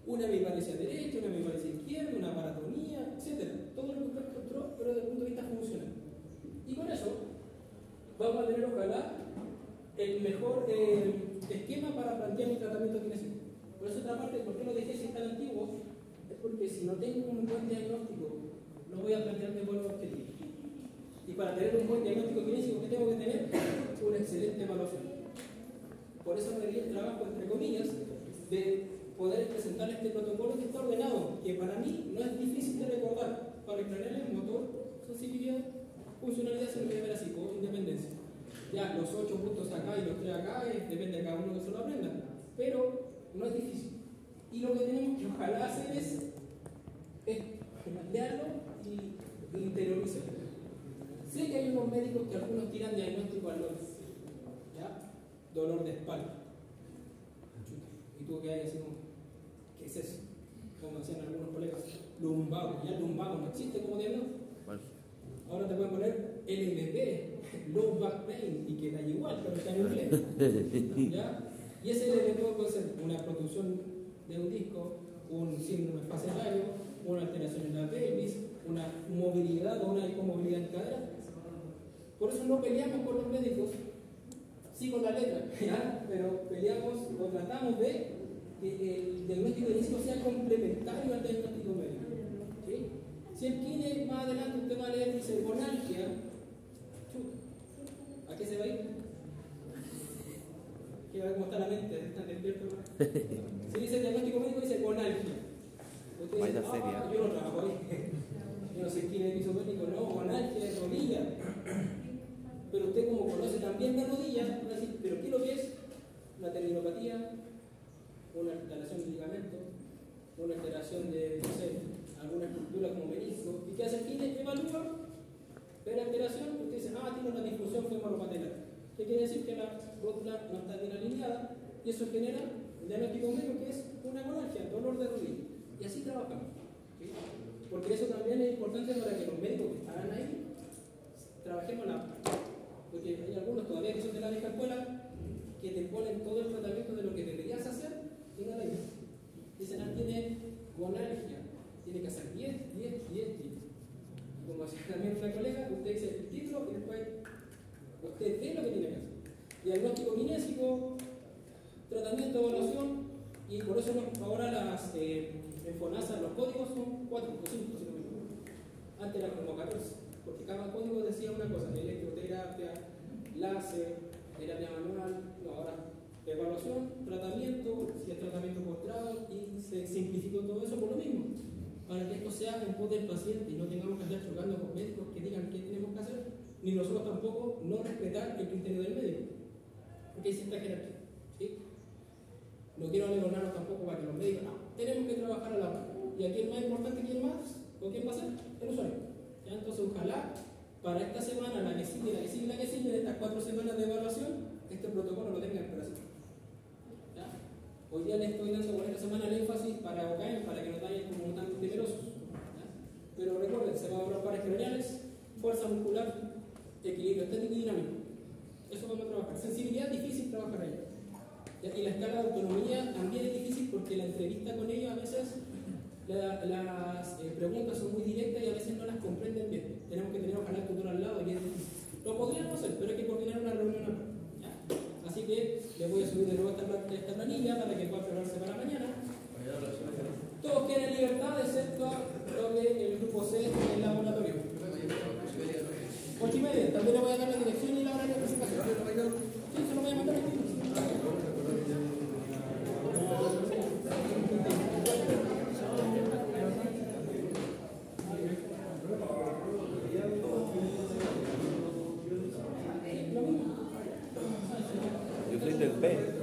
Una hemipalegia derecha, una hemipalegia izquierda, una paratonía, etc. Todo lo que usted encontró, pero desde el punto de vista funcional. Y con eso vamos a tener, ojalá, el mejor esquema para plantear un tratamiento kinésico. Por eso, otra parte, ¿por qué lo dejé si es tan antiguo? Es porque si no tengo un buen diagnóstico, no voy a plantearme buenos objetivos. Y para tener un buen diagnóstico kinésico, ¿qué tengo que tener? Una excelente evaluación. Por eso me di el trabajo, entre comillas, de poder presentar este protocolo que está ordenado, que para mí no es difícil de recordar, para el craneal, motor, sensibilidad, funcionalidad, seguridad verásico, independencia. Ya los 8 puntos acá y los 3 acá, depende de cada uno que se lo aprenda, pero no es difícil. Y lo que tenemos que ojalá hacer es leerlo y interiorizarlo. Sé que hay unos médicos que algunos tiran diagnóstico al norte, ¿ya? Dolor de espalda. Y tú que hay así como, ¿qué es eso? Como decían algunos colegas, lumbago. Ya el lumbago no existe como diagnóstico. Ahora te pueden poner LVP, low back pain, y queda igual, pero está en inglés. ¿Ya? Y ese LVP puede ser una producción de un disco, un síndrome facetario, una alteración en la pelvis, una movilidad o una hipomovilidad en cadera. Por eso no peleamos con los médicos, sí con la letra, ¿ya? Pero peleamos o tratamos de que el diagnóstico kinésico sea complementario al diagnóstico médico. ¿Sí? Si el kine más adelante usted va a leer, dice gonalgia, ¿a qué se va a ir? ¿Qué va a cómo está la mente? ¿Están despiertos? Si dice el diagnóstico médico, dice gonalgia. Usted dice, yo no trabajo ahí. Yo no sé kine episodónico, no, gonalgia de rodilla. Pero usted, como conoce también la rodilla, va a decir, ¿pero qué es lo que es? Una tendinopatía, una alteración del ligamento, una alteración de, no sé, alguna estructura como menisco. ¿Y qué hace el kine? Evalúa, ve la alteración, usted dice, tiene una disfunción femoropatelar. ¿Qué quiere decir? Que la rótula no está bien alineada, y eso genera el diagnóstico médico, que es una gonalgia, dolor de rodilla. Y así trabajamos. ¿Sí? Porque eso también es importante para que los médicos que están ahí trabajemos porque hay algunos todavía que son de la vieja escuela que te ponen todo el tratamiento de lo que deberías hacer y no lo haces. Dicen, tiene gonalgia, tiene que hacer 10. Como decía también una colega, usted dice el título y después usted ve lo que tiene que hacer. Diagnóstico kinésico, tratamiento, evaluación, y por eso ahora las en FONASA los códigos son 4 o 5, si no me equivoco. Antes eran como 14. Porque cada código decía una cosa, electroterapia, láser, terapia manual, no, ahora evaluación, tratamiento, si es tratamiento postrado, y se simplificó todo eso por lo mismo, para que esto sea en pos del paciente y no tengamos que estar chocando con médicos que digan qué tenemos que hacer, ni nosotros tampoco no respetar el criterio del médico, porque hay cierta jerarquía, ¿sí? No quiero alegrarnos tampoco para que los médicos, tenemos que trabajar a la par, y aquí el más importante, ¿quién más? ¿O quién va a ser? El usuario. ¿Ya? Entonces, ojalá para esta semana, la que sigue, en estas 4 semanas de evaluación, este protocolo lo tenga en operación. Hoy día les estoy dando por esta semana el énfasis para OKM, para que no vayan como tan temerosos. ¿Ya? Pero recuerden, se va a evaluar pares craneales, fuerza muscular, equilibrio estético y dinámico. Eso vamos a trabajar. Sensibilidad, difícil trabajar ahí. ¿Ya? Y la escala de autonomía también es difícil porque la entrevista con ellos a veces las preguntas son muy directas y a veces no las comprenden bien. Tenemos que tener ojalá el tutor al lado y es difícil. Lo podríamos hacer, pero hay que coordinar una reunión acá. ¿Ya? Así que les voy a subir de nuevo esta planilla para que puedan prepararse para mañana. Todos tienen libertad, excepto lo que el grupo C en el laboratorio. 8:30. También le voy a dar la dirección y la hora de presentación. Sí, se lo voy a mandar aquí. Yo soy del B.